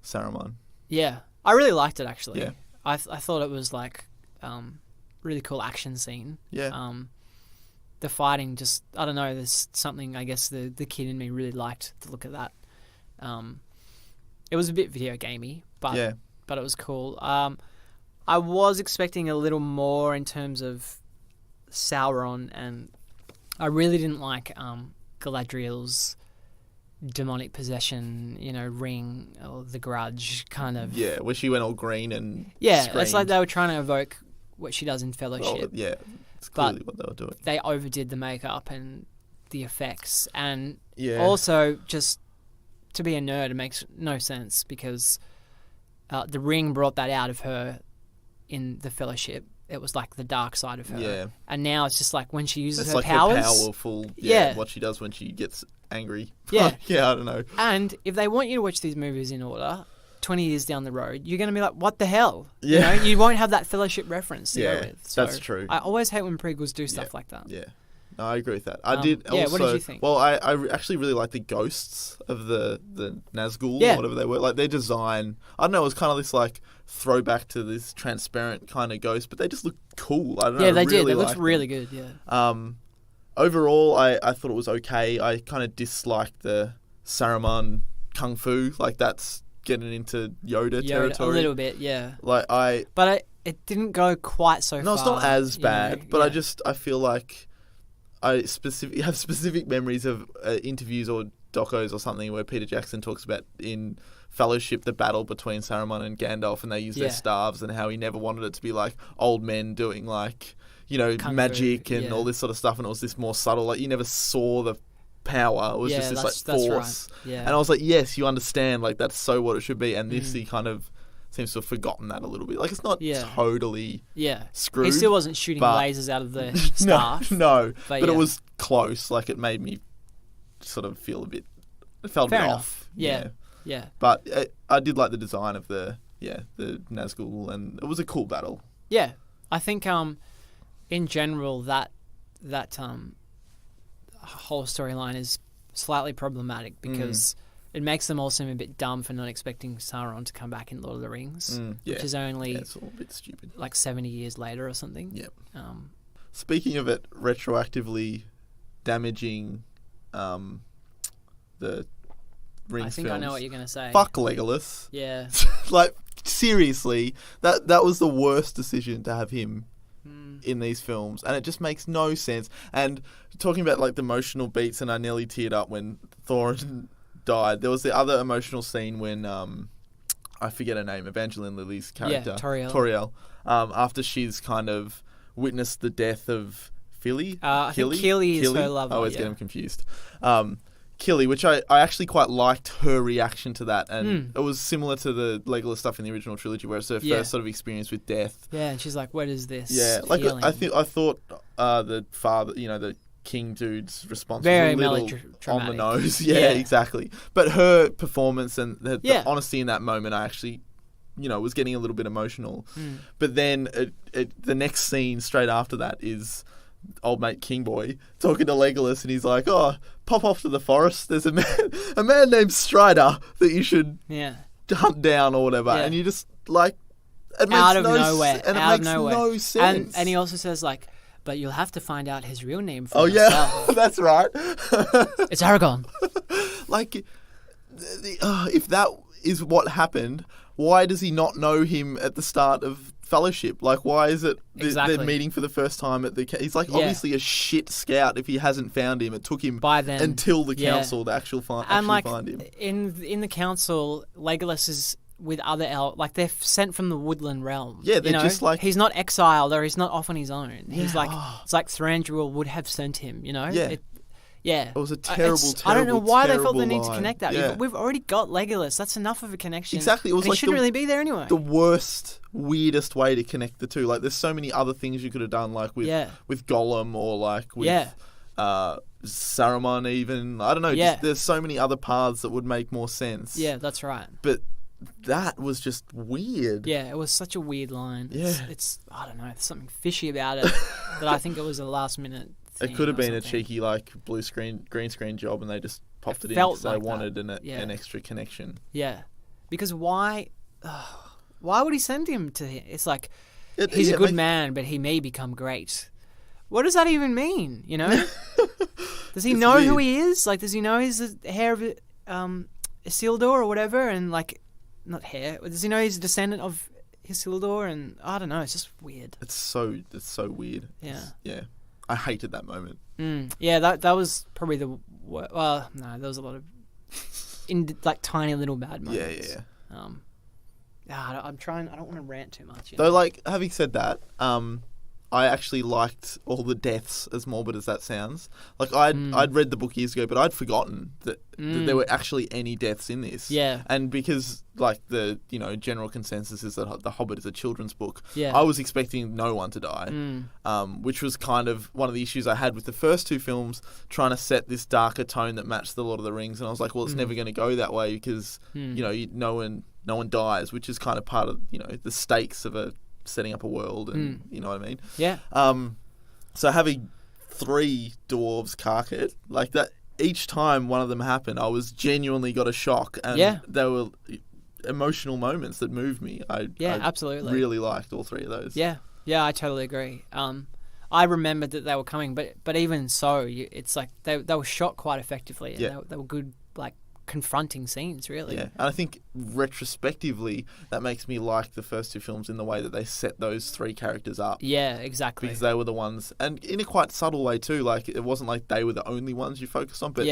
Saruman. Yeah, I really liked it actually. Yeah. I thought it was like really cool action scene. Yeah. The fighting just, I don't know, there's something, I guess the kid in me really liked the look of that. It was a bit video gamey, but it was cool. I was expecting a little more in terms of Sauron, and I really didn't like Galadriel's demonic possession, ring or the grudge kind of. Yeah, where she went all green and screamed. It's like they were trying to evoke what she does in Fellowship. Well, it's clearly what they were doing. They overdid the makeup and the effects, and also just to be a nerd, it makes no sense because the ring brought that out of her in the Fellowship. It was like the dark side of her. Yeah. And now it's just like when she uses it's her like powers. Her powerful, what she does when she gets angry. Yeah. Yeah, I don't know. And if they want you to watch these movies in order, 20 years down the road, you're going to be like, what the hell? Yeah. You won't have that Fellowship reference to go with. So that's true. I always hate when prequels do stuff like that. Yeah. No, I agree with that. I did also... Yeah, what did you think? Well, I actually really like the ghosts of the Nazgul, or whatever they were. Like, their design... I don't know, it was kind of this, like, throwback to this transparent kind of ghost, but they just look cool. I don't know. Yeah, they really did. They looked really good, yeah. Overall, I thought it was okay. I kind of disliked the Saruman Kung Fu. Like, that's getting into Yoda territory. A little bit, yeah. But it didn't go quite so far. No, it's not as bad, but yeah. I feel like... I have specific memories of interviews or docos or something where Peter Jackson talks about in Fellowship the battle between Saruman and Gandalf, and they use their staves, and how he never wanted it to be like old men doing like Kung magic fu, and all this sort of stuff, and it was this more subtle. Like you never saw the power; it was just this like force. Right. Yeah. And I was like, yes, you understand. Like that's so what it should be. And this he kind of seems to have forgotten that a little bit. Like it's not totally screwed. He still wasn't shooting lasers out of the staff. No, but it was close. Like it made me sort of feel a bit. It felt Fair a bit enough. off. Yeah. But I did like the design of the Nazgul, and it was a cool battle. Yeah, I think in general that whole storyline is slightly problematic because. It makes them all seem a bit dumb for not expecting Sauron to come back in Lord of the Rings, which is only it's all a bit stupid. Like 70 years later or something. Yep. Speaking of it retroactively damaging the Rings I think films, I know what you're going to say. Fuck Legolas. Yeah. Like, seriously, that was the worst decision to have him in these films, and it just makes no sense. And talking about like the emotional beats, and I nearly teared up when Thorin died. There was the other emotional scene when I forget her name, Evangeline Lilly's character, Toriel. After she's kind of witnessed the death of Philly. I think Killy is her lover. I always get them confused. Killy, which I actually quite liked her reaction to that, and it was similar to the Legolas stuff in the original trilogy, where it's her first sort of experience with death. Yeah, and she's like, "What is this?" Yeah, like feeling? I thought the father, the King dude's response very was a little on the nose. Yeah, exactly. But her performance and the honesty in that moment, I actually, was getting a little bit emotional. But then the next scene straight after that is old mate King Boy talking to Legolas, and he's like, "Oh, pop off to the forest. There's a man named Strider that you should hunt down or whatever." And you just like it makes out of nowhere, and out it makes of nowhere. no sense. And he also says like, "But you'll have to find out his real name for yourself." Yeah, that's right. It's Aragorn. Like, if that is what happened, why does he not know him at the start of Fellowship? Like, why is it they're meeting for the first time at the... He's like obviously a shit scout if he hasn't found him. It took him by then until the council to actually find him. In the council, Legolas is with other elves, like they're sent from the woodland realm. Yeah, they're just like... He's not exiled, or he's not off on his own. He's like... It's like Thranduil would have sent him, Yeah. It was a terrible I don't know why they felt the line. need to connect that. Yeah. We've already got Legolas. That's enough of a connection. Exactly. It was he shouldn't really be there anyway. The worst, weirdest way to connect the two. Like, there's so many other things you could have done, like with Gollum, or like with Saruman even. I don't know. Yeah. There's so many other paths that would make more sense. Yeah, that's right. But that was just weird. Yeah, it was such a weird line. Yeah. It's I don't know, there's something fishy about it that I think it was a last minute thing. It could have been something. a cheeky like green screen job, and they just popped it in felt because like they wanted that. an extra connection. Yeah. Because why would he send him to him? It's like, he's a good man, but he may become great. What does that even mean, you know? Does he know who he is? Like, does he know he's the heir of Isildur or whatever? And, like, not heir. Does he know he's a descendant of Isildur? And I don't know. It's just weird. It's so weird. Yeah. Yeah. I hated that moment. Yeah, that was probably the... Well, no, there was a lot of... tiny little bad moments. Yeah. I'm trying... I don't want to rant too much. Though, like, having said that, I actually liked all the deaths, as morbid as that sounds. Like, I'd read the book years ago, but I'd forgotten that there were actually any deaths in this. Yeah. And because, like, the, you know, general consensus is that The Hobbit is a children's book, Yeah. I was expecting no one to die, which was kind of one of the issues I had with the first two films, trying to set this darker tone that matched The Lord of the Rings. And I was like, well, it's never going to go that way because, you know, no one dies, which is kind of part of, you know, the stakes of setting up a world, and you know what I mean. Yeah. So having 3 dwarves cark it like that, each time one of them happened, I was genuinely got a shock, and there were emotional moments that moved me. I absolutely really liked all 3 of those. Yeah, I totally agree. I remembered that they were coming, but even so, it's like they were shot quite effectively, and they were good, like, confronting scenes, really. Yeah, and I think retrospectively that makes me like the first 2 films in the way that they set those 3 characters up. Yeah, exactly. Because they were the ones, and in a quite subtle way too, like it wasn't like they were the only ones you focused on, but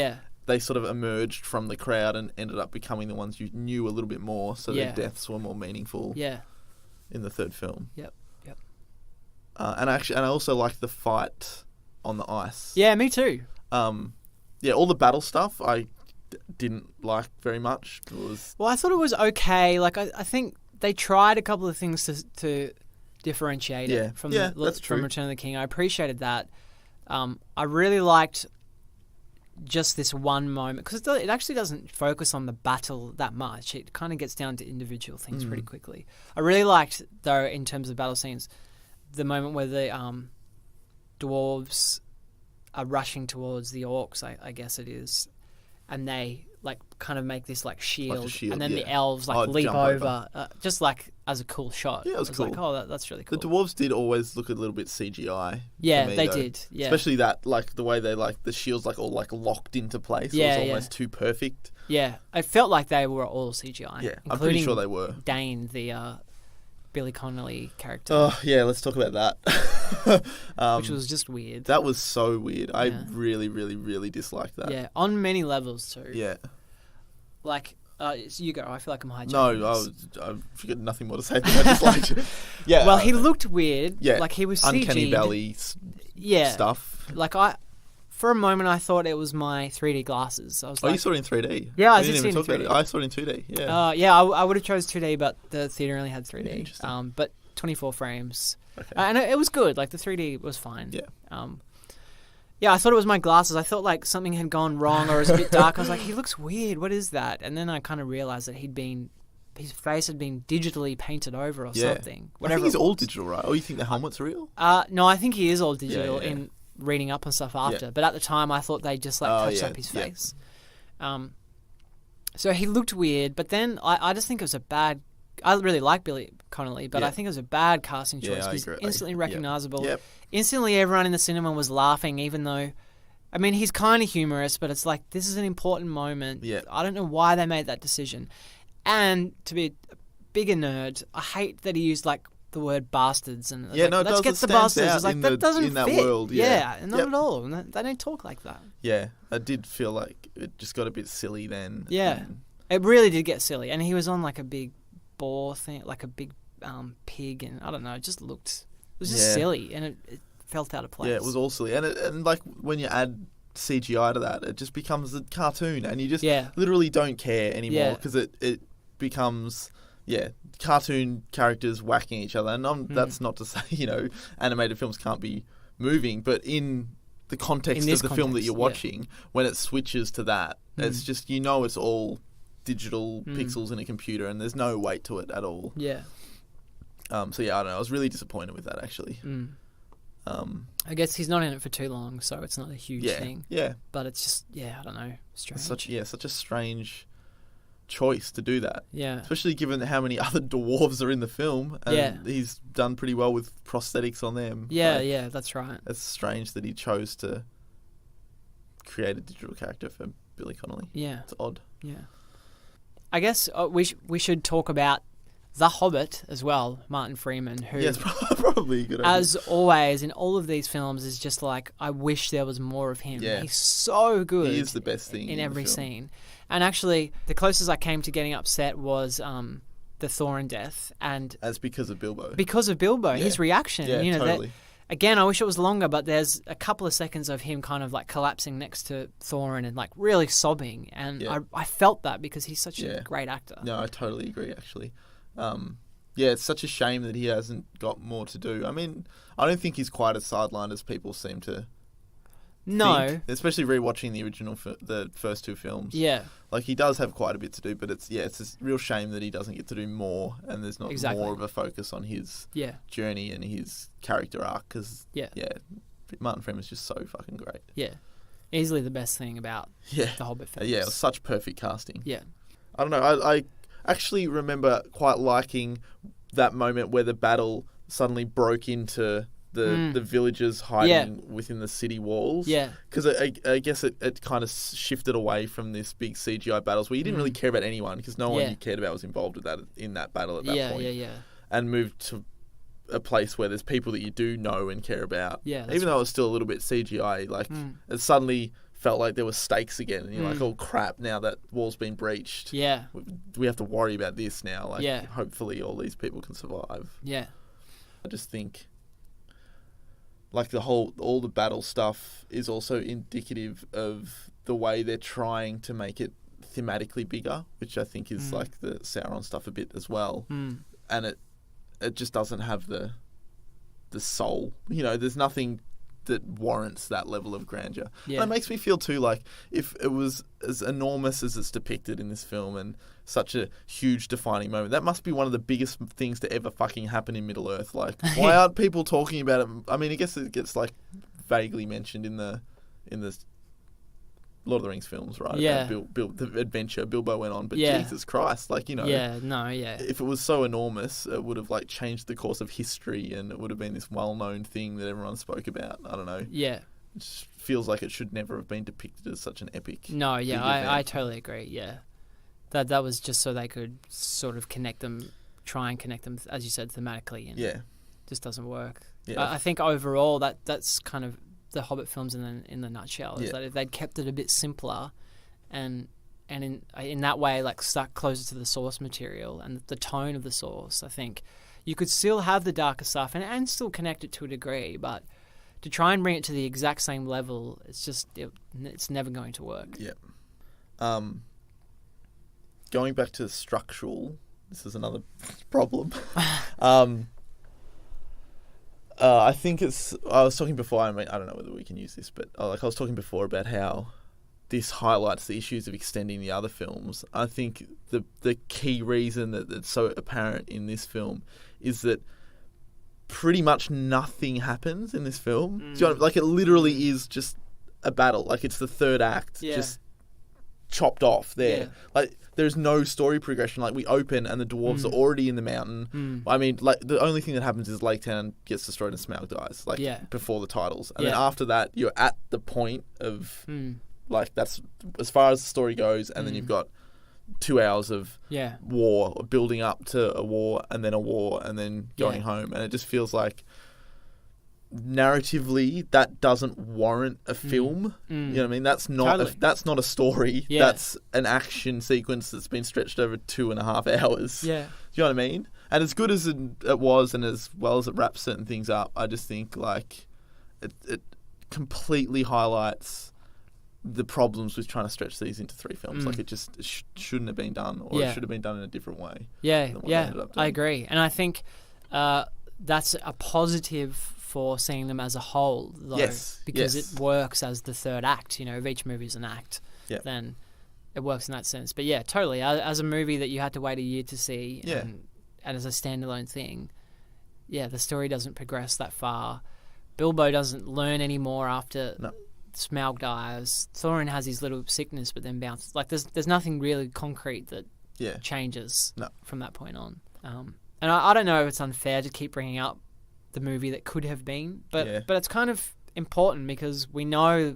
they sort of emerged from the crowd and ended up becoming the ones you knew a little bit more, so their deaths were more meaningful in the 3rd film. Yep. And I also liked the fight on the ice. Yeah, me too. All the battle stuff I didn't like very much. Well, I thought it was okay. Like, I think they tried a couple of things to differentiate it from from Return of the King. I appreciated that. I really liked just this one moment, because it actually doesn't focus on the battle that much. It kind of gets down to individual things pretty quickly. I really liked, though, in terms of battle scenes, the moment where the dwarves are rushing towards the orcs, I guess it is, and they like kind of make this like shield, and then the elves like leap over. Just like as a cool shot. Yeah, it was cool. Like, oh, that's really cool. The dwarves did always look a little bit CGI. Yeah, me, they though. did. Yeah, especially that, like the way they like the shields like all like locked into place. Yeah, it was almost too perfect. Yeah, I felt like they were all CGI. Yeah, I'm pretty sure they were. Dane, the Billy Connolly character. Oh yeah, let's talk about that. Which was just weird. That was so weird. I really, really, really disliked that. Yeah, on many levels too. Yeah. Like, so you go. I feel like I'm hijacking. No, I've got nothing more to say than I disliked it. Yeah. Well, he looked weird. Yeah. Like he was Uncanny CG'd. Valley stuff. Like for a moment, I thought it was my 3D glasses. I was like, you saw it in 3D? Yeah, I didn't did see it in 3D. I saw it in 2D. Yeah. I would have chose 2D, but the theater only had 3D. Yeah, interesting. But 24 frames. Okay. And it was good. Like the 3D was fine. Yeah. Yeah, I thought it was my glasses. I thought like something had gone wrong or it was a bit dark. I was like, he looks weird. What is that? And then I kind of realized that his face had been digitally painted over or something. Whatever. I think he's all digital, right? Oh, you think the helmet's real? No, I think he is all digital in reading up on stuff after. But at the time, I thought they just like touched up his face. So he looked weird, but then I just think it was a bad. I really like Billy Connolly, but I think it was a bad casting choice. He's instantly recognizable. Yep. Instantly, everyone in the cinema was laughing, even though, I mean, he's kind of humorous, but it's like, this is an important moment. Yeah. I don't know why they made that decision. And to be a bigger nerd, I hate that he used like the word bastards and let's get the bastards. It's like, that doesn't in that fit. world. Yeah, not at all. They don't talk like that. Yeah, I did feel like it just got a bit silly then. Yeah, it really did get silly, and he was on like a big boar thing, like a big pig, and I don't know, it just looked, it was just silly, and it felt out of place. Yeah, it was all silly, and like when you add CGI to that, it just becomes a cartoon, and you just literally don't care anymore because it becomes cartoon characters whacking each other, and that's not to say animated films can't be moving, but in the context of the film that you're watching, when it switches to that, it's just it's all digital pixels in a computer, and there's no weight to it at all. Yeah. So yeah, I don't know. I was really disappointed with that actually. I guess he's not in it for too long, so it's not a huge thing. Yeah. But it's just I don't know, strange. Such a strange choice to do that. Yeah. Especially given how many other dwarves are in the film. And he's done pretty well with prosthetics on them. Yeah, that's right. It's strange that he chose to create a digital character for Billy Connolly. Yeah. It's odd. Yeah. I guess we should talk about the Hobbit as well, Martin Freeman, who, it's probably a good idea. as always, in all of these films, is just like, I wish there was more of him. Yeah. He's so good. He is the best thing in every the film. scene. And actually, the closest I came to getting upset was the Thorin death. And That's because of Bilbo. because of Bilbo, his reaction. Yeah, you know, totally. Again, I wish it was longer, but there's a couple of seconds of him kind of like collapsing next to Thorin and like really sobbing. And I felt that because he's such a great actor. No, I totally agree, actually. It's such a shame that he hasn't got more to do. I mean, I don't think he's quite as sidelined as people seem to think, especially rewatching the original, the first two films. Yeah. Like, he does have quite a bit to do, but it's a real shame that he doesn't get to do more, and there's not more of a focus on his journey and his character arc, because, Martin Freeman's just so fucking great. Yeah. Easily the best thing about the Hobbit films. Yeah, it was such perfect casting. Yeah. I don't know, I actually remember quite liking that moment where the battle suddenly broke into the villagers hiding within the city walls. Yeah. Because I guess it kind of shifted away from this big CGI battles where you didn't really care about anyone, because no one you cared about was involved with that in that battle at that point. Yeah. And moved to a place where there's people that you do know and care about. Yeah. Even though it was still a little bit CGI, like it suddenly felt like there were stakes again, and you're like, oh crap, now that wall's been breached. Yeah. We have to worry about this now. Like, hopefully all these people can survive. Yeah. I just think, like, all the battle stuff is also indicative of the way they're trying to make it thematically bigger, which I think is like the Sauron stuff a bit as well. And it just doesn't have the soul. You know, there's nothing that warrants that level of grandeur. Yeah. And it makes me feel too like if it was as enormous as it's depicted in this film and such a huge defining moment, that must be one of the biggest things to ever fucking happen in Middle Earth. Like, why aren't people talking about it? I mean, I guess it gets like vaguely mentioned in the Lord of the Rings films, right? Yeah. About the adventure Bilbo went on, but Jesus Christ, like, you know. Yeah, no, yeah. If it was so enormous, it would have like changed the course of history, and it would have been this well-known thing that everyone spoke about. I don't know. Yeah. It just feels like it should never have been depicted as such an epic. No, yeah, big I event. totally agree. Yeah, that was just so they could sort of try and connect them, as you said, thematically, and just doesn't work. Yeah. I think overall that's kind of the Hobbit films in the nutshell. Is that if they'd kept it a bit simpler, and in that way, like, stuck closer to the source material and the tone of the source, I think you could still have the darker stuff and still connect it to a degree, but to try and bring it to the exact same level, it's never going to work. Yeah. Going back to structural, this is another problem. I think I was talking before, I mean, I don't know whether we can use this, but I was talking before about how this highlights the issues of extending the other films. I think the key reason that's so apparent in this film is that pretty much nothing happens in this film. Do you know, like, it literally is just a battle. Like, it's the third act, just chopped off there. Yeah. Like, there's no story progression. Like, we open and the dwarves are already in the mountain. I mean, like, the only thing that happens is Lake Town gets destroyed and Smaug dies, like, before the titles. And then after that, you're at the point of, like, that's as far as the story goes, and then you've got 2 hours of war, building up to a war, and then going home. And it just feels like narratively that doesn't warrant a film. You know what I mean? That's not that's not a story. That's an action sequence that's been stretched over 2.5 hours. Do you know what I mean? And as good as it was, and as well as it wraps certain things up, I just think, like, it completely highlights the problems with trying to stretch these into 3 films. Like, it just shouldn't have been done, or it should have been done in a different way. I agree. And I think that's a positive for seeing them as a whole, though, because it works as the third act. You know, if each movie is an act, then it works in that sense. But yeah, totally. As a movie that you had to wait a year to see, and as a standalone thing, the story doesn't progress that far. Bilbo doesn't learn anymore after Smaug dies. Thorin has his little sickness, but then bounces. Like, there's nothing really concrete that changes No. from that point on. And I don't know if it's unfair to keep bringing up the movie that could have been, but it's kind of important because we know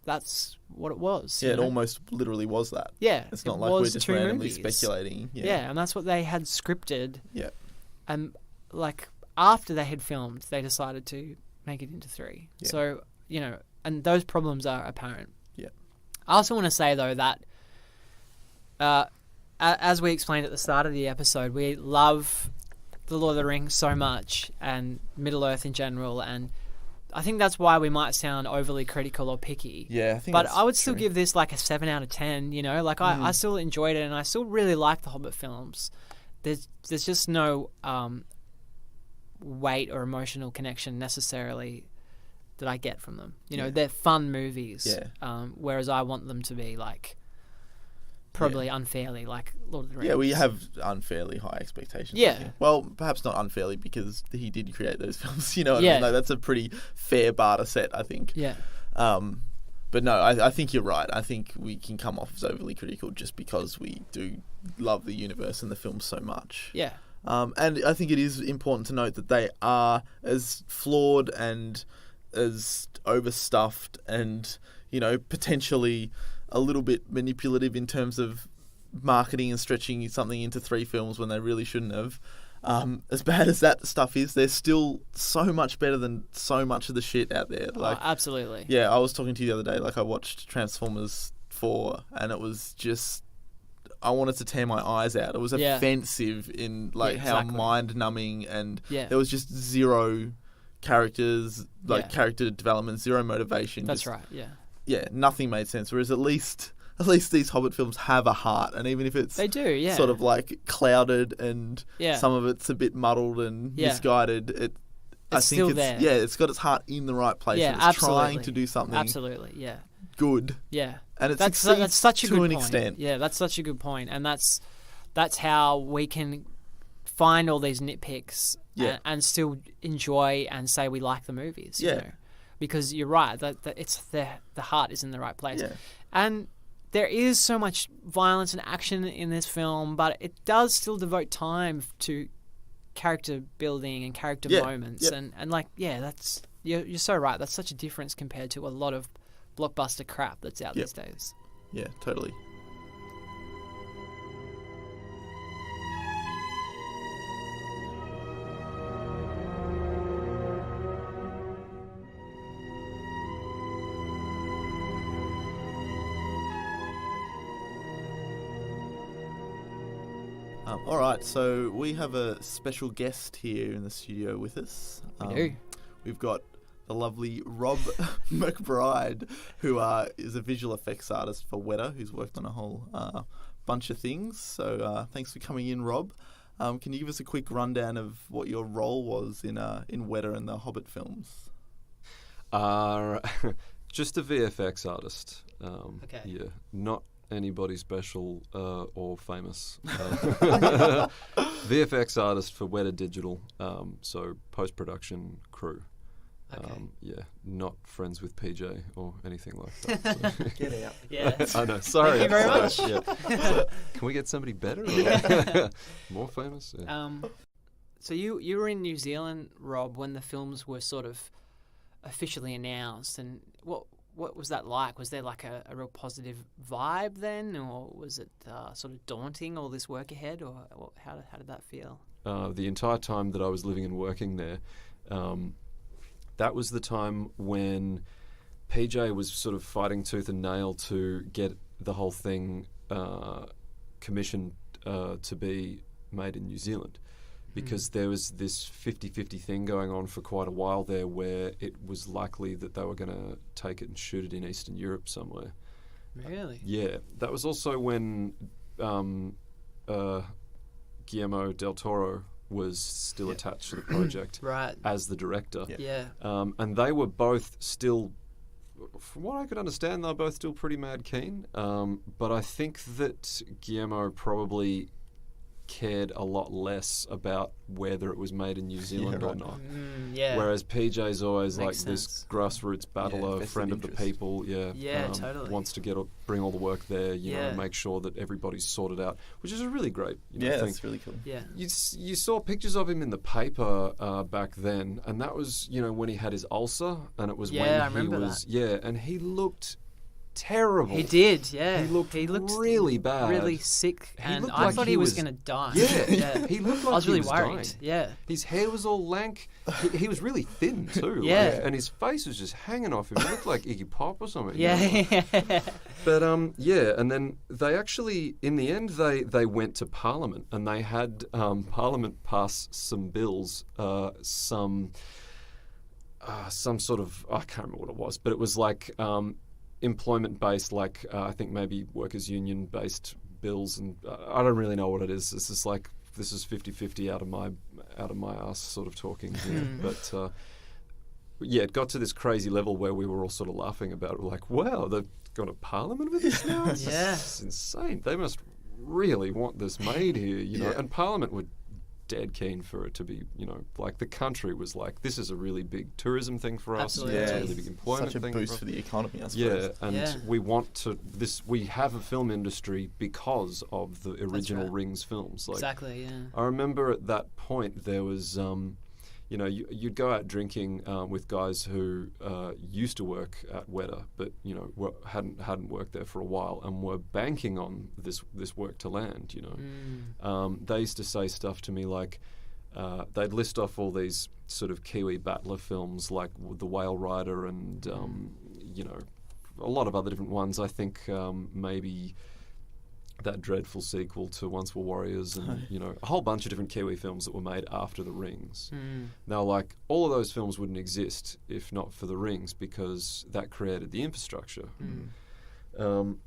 that's what it was. Yeah, it almost literally was that. Yeah, It's not like we're just randomly speculating. Yeah, and that's what they had scripted. Yeah. And like after they had filmed, they decided to make it into 3. Yeah. So, and those problems are apparent. Yeah. I also want to say though that as we explained at the start of the episode, we love The Lord of the Rings so much and Middle-earth in general, and I think that's why we might sound overly critical or picky. Yeah, I think but that's I would still true. give this like a 7 out of 10, Like I still enjoyed it and I still really like the Hobbit films. There's just no weight or emotional connection necessarily that I get from them. They're fun movies. Whereas I want them to be like probably unfairly like Lord of the Rings. Yeah, we have unfairly high expectations. Yeah. I think. Well, perhaps not unfairly because he did create those films. You know what I Yeah. mean? Like, that's a pretty fair bar to set, I think. Yeah. But no, I think you're right. I think we can come off as overly critical just because we do love the universe and the film so much. Yeah. And I think it is important to note that they are as flawed and as overstuffed and, potentially a little bit manipulative in terms of marketing and stretching something into 3 films when they really shouldn't have. As bad as that stuff is, they're still so much better than so much of the shit out there. Like, absolutely. Yeah, I was talking to you the other day. Like, I watched Transformers 4, and it was just, I wanted to tear my eyes out. It was offensive in how mind-numbing, and there was just zero characters, character development, zero motivation. That's right. Yeah. Yeah, nothing made sense. Whereas at least these Hobbit films have a heart, and even if it's they do, yeah, sort of like clouded and some of it's a bit muddled and misguided, it's still there. Yeah, it's got its heart in the right place. Yeah, and it's trying to do something good. Yeah, and it that's succeeds such a to good an point. extent. Yeah, that's such a good point, and that's how we can find all these nitpicks and still enjoy and say we like the movies. You know? Because you're right, that it's the heart is in the right place. Yeah. And there is so much violence and action in this film, but it does still devote time to character building and character moments. And that's you're so right. That's such a difference compared to a lot of blockbuster crap that's out these days. Yeah, totally. All right, so we have a special guest here in the studio with us. We do. We've got the lovely Rob McBride, who is a visual effects artist for Weta, who's worked on a whole bunch of things. So thanks for coming in, Rob. Can you give us a quick rundown of what your role was in Weta and the Hobbit films? Just a VFX artist. Okay. Yeah, not anybody special or famous. VFX artist for Weta Digital, so post-production crew. Okay. Not friends with PJ or anything like that. So. Get out. Yeah. I know. Sorry. Thank you very much. Yeah. Can we get somebody better? Or more famous? Yeah. So you were in New Zealand, Rob, when the films were sort of officially announced, and what was that like? Was there like a real positive vibe then, or was it sort of daunting, all this work ahead, or how did that feel? The entire time that I was living and working there, that was the time when PJ was sort of fighting tooth and nail to get the whole thing commissioned to be made in New Zealand. Because there was this 50-50 thing going on for quite a while there where it was likely that they were going to take it and shoot it in Eastern Europe somewhere. Really? Yeah. That was also when Guillermo del Toro was still attached to the project right. as the director. Yeah. And they were both still, from what I could understand, they were both still pretty mad keen. But I think that Guillermo probably cared a lot less about whether it was made in New Zealand or not. Yeah. Whereas PJ's always Makes like this sense. grassroots battler, vested friend of the interest. people. Yeah, totally. Wants to bring all the work there. You know, Yeah. make sure that everybody's sorted out, which is a really great thing. that's really cool. Yeah. You saw pictures of him in the paper back then, and that was when he had his ulcer, and it was Yeah, when I he remember was that. and he looked terrible. He did, yeah. He looked really bad, really sick, He and looked I like thought he he was was- going to die. Yeah, he looked like I was really he was worried. dying. Yeah. His hair was all lank. He was really thin too. Yeah. like, and his face was just hanging off him. He looked like Iggy Pop or something. Yeah. But and then they actually, in the end, they went to Parliament and they had Parliament pass some bills, some sort of, I can't remember what it was, but it was like employment-based, like I think maybe workers' union-based bills, and I don't really know what it is. It's just like, this is 50-50 out of my ass sort of talking here. But it got to this crazy level where we were all sort of laughing about it. We're like, wow, they've gone to Parliament with this now? Yeah. It's insane. They must really want this made here, you know. And Parliament were dead keen for it to be, like the country was like, this is a really big tourism thing for us. Absolutely. It's a Yeah, really big employment such a thing boost for for the economy, I suppose. yeah, and Yeah. we want to we have a film industry because of the original right. Rings films. Like, Exactly, yeah. I remember at that point there was, you'd go out drinking with guys who used to work at Weta, but hadn't worked there for a while and were banking on this work to land. They used to say stuff to me like, they'd list off all these sort of Kiwi battler films like The Whale Rider and a lot of other different ones. I think maybe that dreadful sequel to Once Were Warriors and a whole bunch of different Kiwi films that were made after The Rings. Now, like, all of those films wouldn't exist if not for The Rings, because that created the infrastructure. And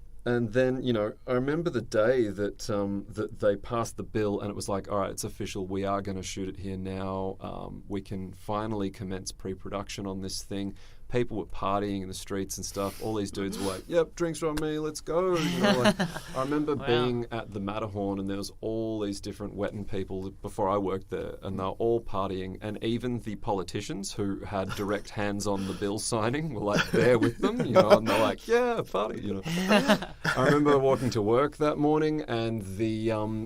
then, I remember the day that that they passed the bill and it was like, all right, it's official. We are going to shoot it here now. We can finally commence pre-production on this thing. People were partying in the streets and stuff. All these dudes were like, yep, drinks are on me, let's go. I remember being at the Matterhorn and there was all these different Wetton people before I worked there, and they were all partying, and even the politicians who had direct hands on the bill signing were like there with them, and they're like, yeah, party, I remember walking to work that morning and the,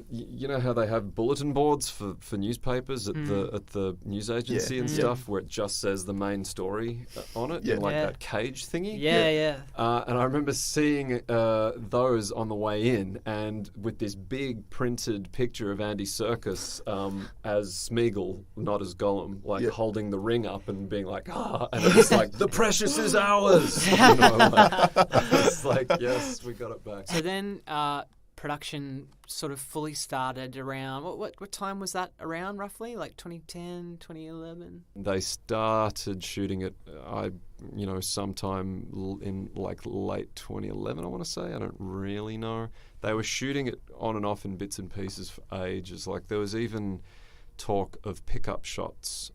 you know how they have bulletin boards for newspapers at the news agency and stuff where it just says the main story on it, in like that cage thingy. And I remember seeing those on the way in, and with this big printed picture of Andy Serkis as Smeagol, not as Gollum, like holding the ring up and being like, and it was like, the precious is ours. It's like, yes, we got it back. So then production sort of fully started around, what time was that around roughly? Like 2010, 2011? They started shooting it, sometime in like late 2011, I want to say. I don't really know. They were shooting it on and off in bits and pieces for ages. Like, there was even talk of pickup shots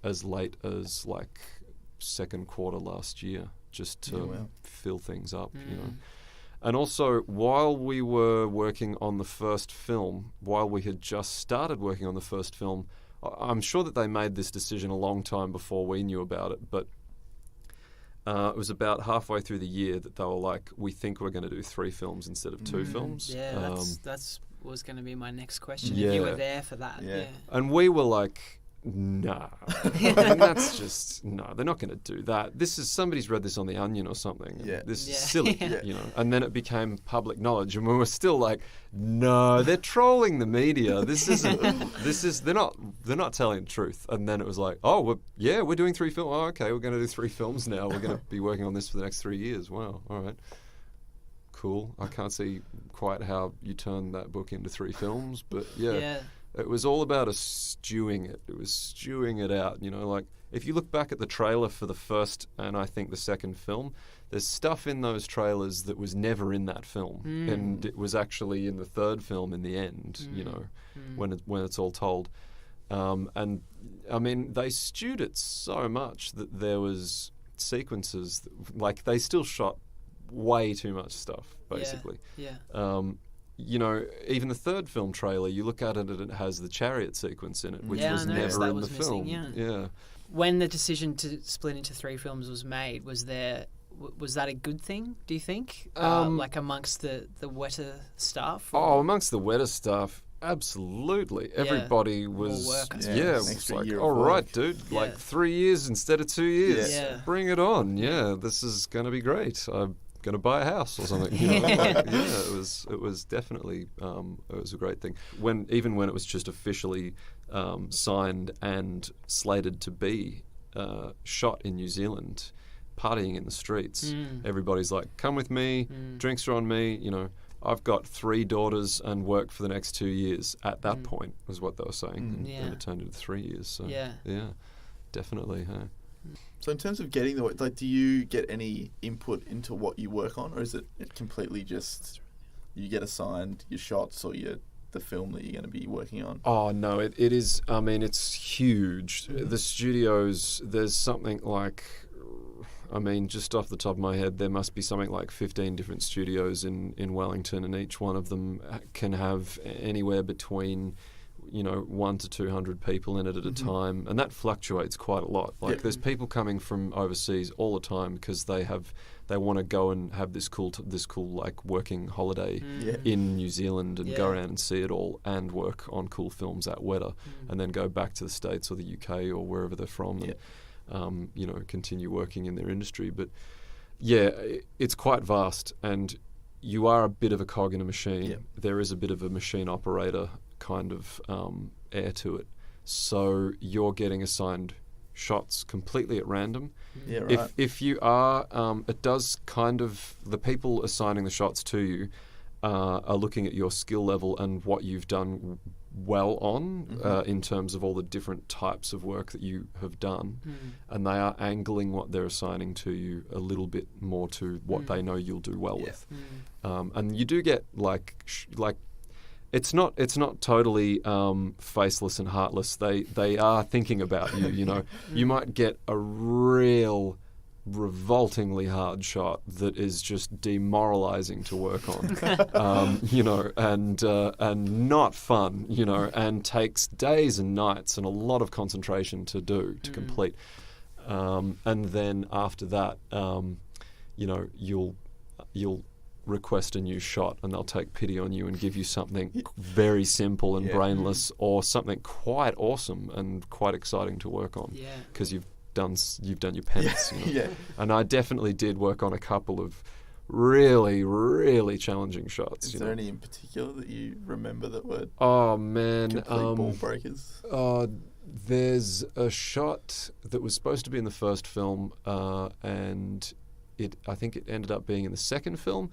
as late as like second quarter last year, just to fill things up, And also, while we were working on the first film, while we had just started working on the first film, I'm sure that they made this decision a long time before we knew about it, but it was about halfway through the year that they were like, we think we're going to do 3 films instead of 2 films. Yeah, that's was going to be my next question, if you were there for that. Yeah. And we were like, nah. And that's just, no, they're not going to do that. This is, somebody's read this on The Onion or something. This is silly, And then it became public knowledge, and we were still like, no, they're trolling the media. This isn't, they're not telling the truth. And then it was like, oh, we're doing 3 films. Oh, okay, we're going to do 3 films now. We're going to be working on this for the next 3 years. Wow, all right. Cool. I can't see quite how you turn that book into 3 films, but it was all about stewing it. It was stewing it out, like, if you look back at the trailer for the first and I think the second film, there's stuff in those trailers that was never in that film, and it was actually in the third film in the end, when it's all told. And I mean, they stewed it so much that there was sequences like they still shot way too much stuff, basically. you know, even the third film trailer, you look at it and it has the chariot sequence in it, which Yeah, I was noticed never that in was the missing, film. yeah. When the decision to split into 3 films was made, was that a good thing, do you think? Like amongst the wetter staff? Oh, amongst the wetter staff, absolutely. Everybody was, work, I suppose. yeah, An it's extra like, year of all right, work. dude, Yeah. like 3 years instead of 2 years. Yeah. Bring it on. Yeah, this is going to be great. I'm going to buy a house or something. You know? It was definitely, it was a great thing. Even when it was just officially signed and slated to be shot in New Zealand, partying in the streets, everybody's like, come with me, drinks are on me, you know. I've got 3 daughters and work for the next 2 years. At that point, was what they were saying. And then it turned into 3 years. So, yeah, definitely. Huh? So in terms of getting do you get any input into what you work on, or is it completely just you get assigned your shots or the film that you're going to be working on? Oh, no, it is, I mean, it's huge. The studios, there's something like, I mean, just off the top of my head, there must be something like 15 different studios in Wellington, and each one of them can have anywhere between, you know, 100 to 200 people in it at a time, and that fluctuates quite a lot. Like, there's people coming from overseas all the time because they want to go and have this cool like working holiday in New Zealand and go around and see it all and work on cool films at Weta, and then go back to the States or the UK or wherever they're from. And, you know, continue working in their industry. But yeah, it's quite vast, and you are a bit of a cog in a machine. There is a bit of a machine operator kind of air to it. So you're getting assigned shots completely at random. Yeah, right. If you are, it does kind of, the people assigning the shots to you are looking at your skill level and what you've done well on in terms of all the different types of work that you have done, and they are angling what they're assigning to you a little bit more to what they know you'll do well with. And you do get like it's not totally faceless and heartless. They are thinking about you. You know, you might get a real revoltingly hard shot that is just demoralizing to work on, you know, and not fun, you know, and takes days and nights and a lot of concentration to complete. And then after that, you know, you'll request a new shot and they'll take pity on you and give you something very simple and brainless, or something quite awesome and quite exciting to work on, because you've done your penance. You know? And I definitely did work on a couple of really, really challenging shots. Is there any in particular that you remember that were complete ball breakers? There's a shot that was supposed to be in the first film, and I think it ended up being in the second film,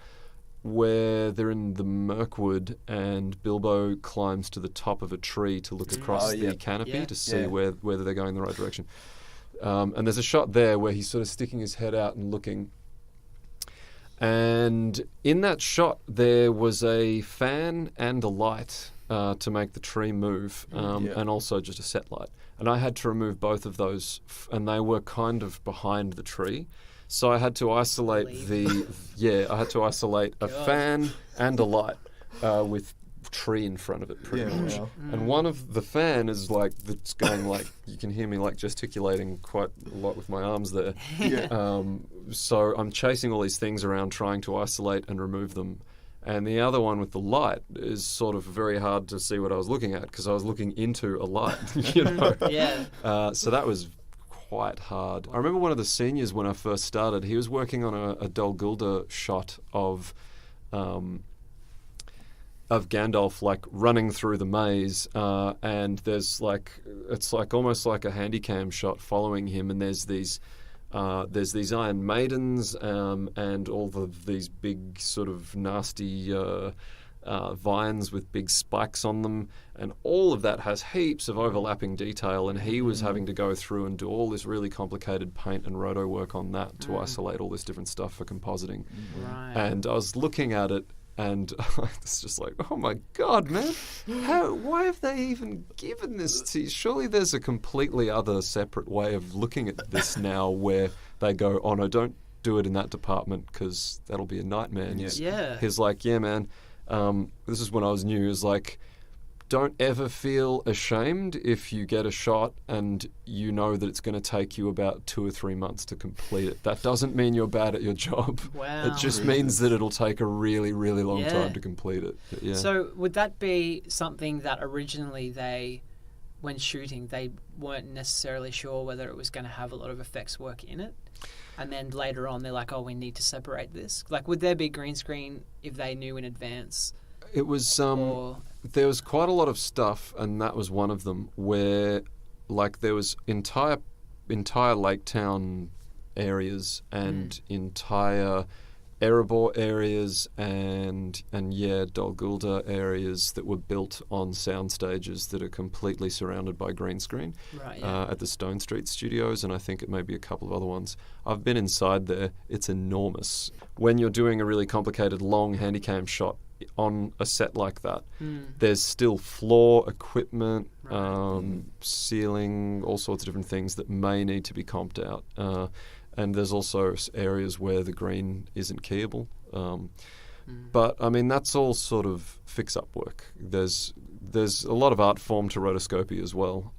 where they're in the Mirkwood and Bilbo climbs to the top of a tree to look across the canopy to see whether they're going in the right direction. And there's a shot there where he's sort of sticking his head out and looking. And in that shot, there was a fan and a light to make the tree move, and also just a set light. And I had to remove both of those, and they were kind of behind the tree. So I had to isolate a fan and a light with tree in front of it, pretty much. Wow. And one of the fan is like, that's going like, you can hear me like gesticulating quite a lot with my arms there. So I'm chasing all these things around, trying to isolate and remove them. And the other one with the light is sort of very hard to see what I was looking at, because I was looking into a light, you know. So that was quite hard. I remember one of the seniors when I first started, he was working on a Dol Guldur shot of Gandalf like running through the maze, and there's like, it's like almost like a handycam shot following him, and there's these Iron Maidens and all of these big sort of nasty vines with big spikes on them, and all of that has heaps of overlapping detail, and he was having to go through and do all this really complicated paint and roto work on that to isolate all this different stuff for compositing. And I was looking at it, and it's just like, oh my God, man, why have they even given this to you? Surely there's a completely other separate way of looking at this now, where they go, oh no, don't do it in that department because that'll be a nightmare. And he's like, yeah man, this is when I was new, is like, don't ever feel ashamed if you get a shot and you know that it's going to take you about 2 or 3 months to complete it. That doesn't mean you're bad at your job. Wow. It just means that it'll take a really, really long Yeah. time to complete it. Yeah. So would that be something that originally when shooting, they weren't necessarily sure whether it was going to have a lot of effects work in it? And then later on, they're like, oh, we need to separate this. Like, would there be green screen if they knew in advance? It was Or... there was quite a lot of stuff, and that was one of them, where like there was entire Lake Town areas and entire Erebor areas and Dolgulda areas that were built on sound stages that are completely surrounded by green screen. Right, yeah. At the Stone Street studios, and I think it may be a couple of other ones. I've been inside there. It's enormous. When you're doing a really complicated long handycam shot on a set like that, there's still floor equipment, ceiling, all sorts of different things that may need to be comped out. And there's also areas where the green isn't keyable. But, I mean, that's all sort of fix-up work. There's a lot of art form to rotoscopy as well,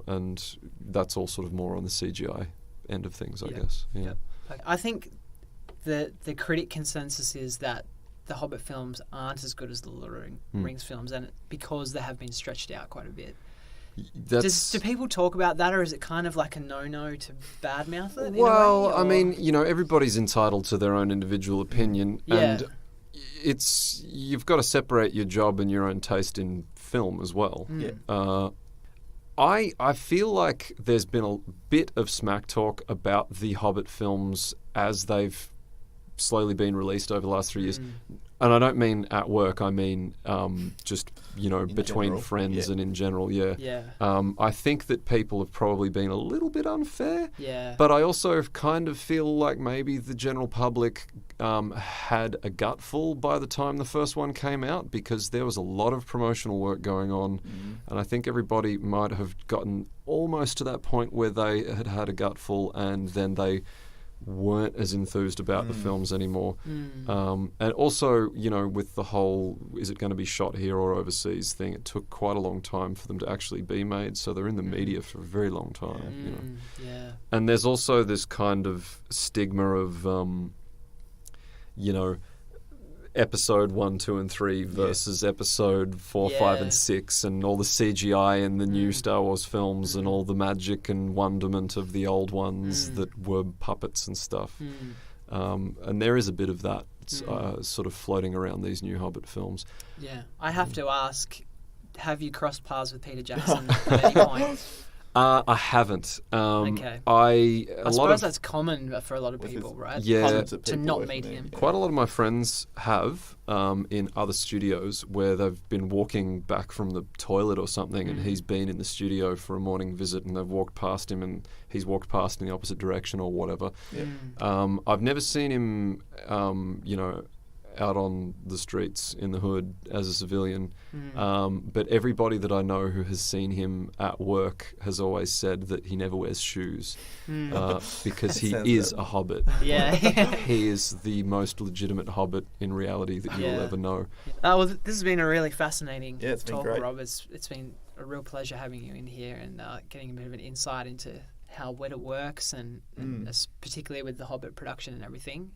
and that's all sort of more on the CGI end of things, I guess. Yeah. Yep. I think the critic consensus is that the Hobbit films aren't as good as the Lord of the Rings films, and because they have been stretched out quite a bit. Do people talk about that, or is it kind of like a no-no to badmouth it? Well, in a way, I mean, everybody's entitled to their own individual opinion, and you've got to separate your job and your own taste in film as well. I feel like there's been a bit of smack talk about the Hobbit films as they've slowly been released over the last 3 years. And I don't mean at work, I mean just, between general. friends and in general, Yeah. I think that people have probably been a little bit unfair. Yeah. But I also kind of feel like maybe the general public had a gutful by the time the first one came out, because there was a lot of promotional work going on. And I think everybody might have gotten almost to that point where they had a gutful, and then they weren't as enthused about the films anymore. And also, with the whole is it going to be shot here or overseas thing, it took quite a long time for them to actually be made, so they're in the media for a very long time. And there's also this kind of stigma of episode 1, 2 and 3 versus episode 4, 5 and 6, and all the CGI in the new Star Wars films and all the magic and wonderment of the old ones that were puppets and stuff. And there is a bit of that sort of floating around these new Hobbit films. Yeah. I have to ask, have you crossed paths with Peter Jackson at any point? I haven't. Okay. I suppose that's common for a lot of people, right? Yeah. To not meet him. Quite a lot of my friends have in other studios where they've been walking back from the toilet or something, and he's been in the studio for a morning visit, and they've walked past him, and he's walked past in the opposite direction or whatever. I've never seen him, out on the streets in the hood as a civilian. But everybody that I know who has seen him at work has always said that he never wears shoes because he is a hobbit. Yeah. He is the most legitimate hobbit in reality that you will ever know. Well, this has been a really fascinating it's been talk, great. Rob. It's been a real pleasure having you in here and getting a bit of an insight into how Weta works and particularly with the Hobbit production and everything.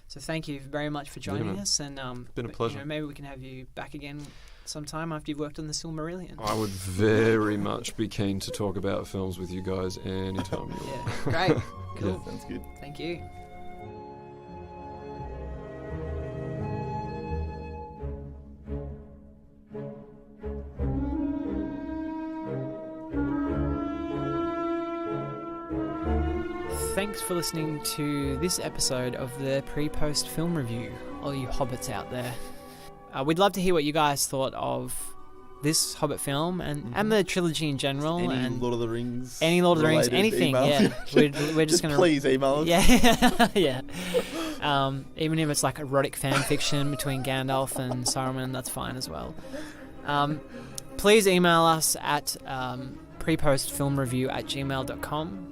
So thank you very much for joining us, and been a pleasure. Maybe we can have you back again sometime after you've worked on the Silmarillion. I would very much be keen to talk about films with you guys anytime you want. Great. Cool. Sounds good. Thank you. Thanks for listening to this episode of the PrePost Film Review, all you hobbits out there. We'd love to hear what you guys thought of this Hobbit film and the trilogy in general. Any Lord of the Rings, anything. Email. Yeah, we're just gonna please email us. Yeah, yeah. Even if it's like erotic fan fiction between Gandalf and Saruman, that's fine as well. Please email us at prepostfilmreview@gmail.com.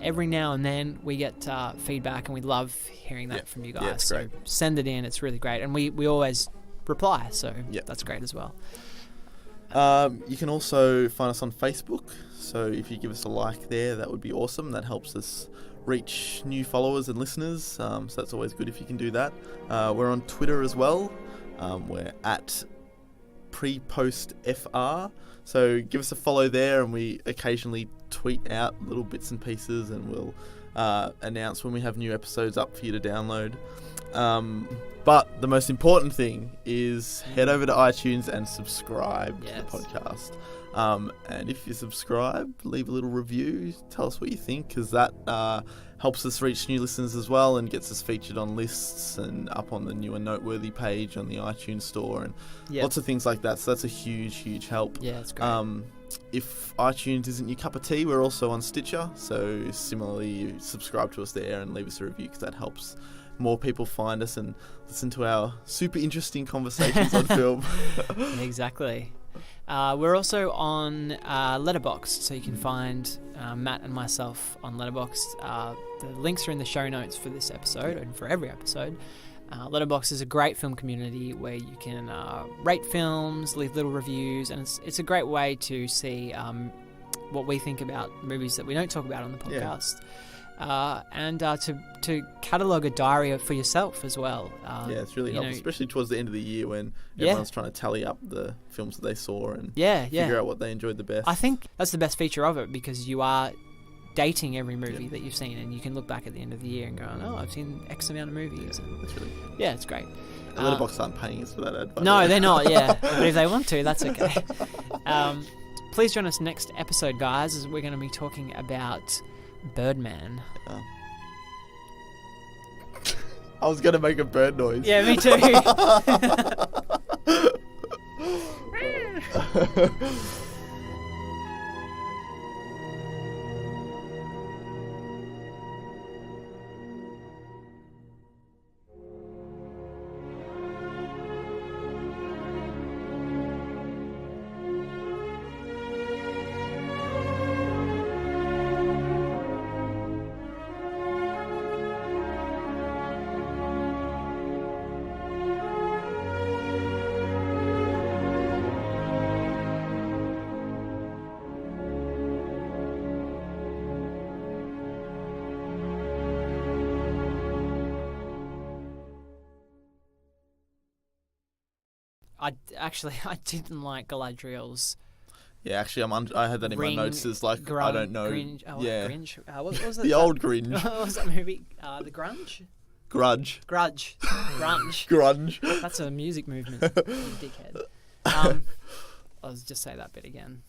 Every now and then we get feedback, and we love hearing that from you guys. Yeah, it's great. So send it in; it's really great, and we always reply. So Yep. that's great as well. You can also find us on Facebook. So if you give us a like there, that would be awesome. That helps us reach new followers and listeners. So that's always good if you can do that. We're on Twitter as well. We're at PrePostFR. So give us a follow there, and we occasionally tweet out little bits and pieces, and we'll announce when we have new episodes up for you to download. But the most important thing is head over to iTunes and subscribe to the podcast. And if you subscribe, leave a little review. Tell us what you think, because that helps us reach new listeners as well, and gets us featured on lists and up on the new and noteworthy page on the iTunes store, and lots of things like that. So that's a huge, huge help. Yeah, it's great. If iTunes isn't your cup of tea, we're also on Stitcher. So similarly, you subscribe to us there and leave us a review, because that helps more people find us and listen to our super interesting conversations on film. Exactly. We're also on Letterboxd, so you can find Matt and myself on Letterboxd. The links are in the show notes for this episode and for every episode. Letterboxd is a great film community where you can rate films, leave little reviews, and it's a great way to see what we think about movies that we don't talk about on the podcast. And to catalogue a diary for yourself as well. It's really helpful, especially towards the end of the year when everyone's trying to tally up the films that they saw and figure out what they enjoyed the best. I think that's the best feature of it, because you are dating every movie that you've seen, and you can look back at the end of the year and go, oh, I've seen X amount of movies. And that's really good. Yeah, it's great. Letterboxd aren't paying us for that advice. No, they're not, but if they want to, that's okay. Please join us next episode, guys, as we're going to be talking about Birdman. I was going to make a bird noise. Yeah, me too. I didn't like Galadriel's. Yeah, actually, I had that in my notes as like, I don't know. Gringe. Grinch. What was that? The old Grinch. What was that movie? The Grunge? Grudge. Grunge. Grunge. That's a music movement, you dickhead. I'll just say that bit again.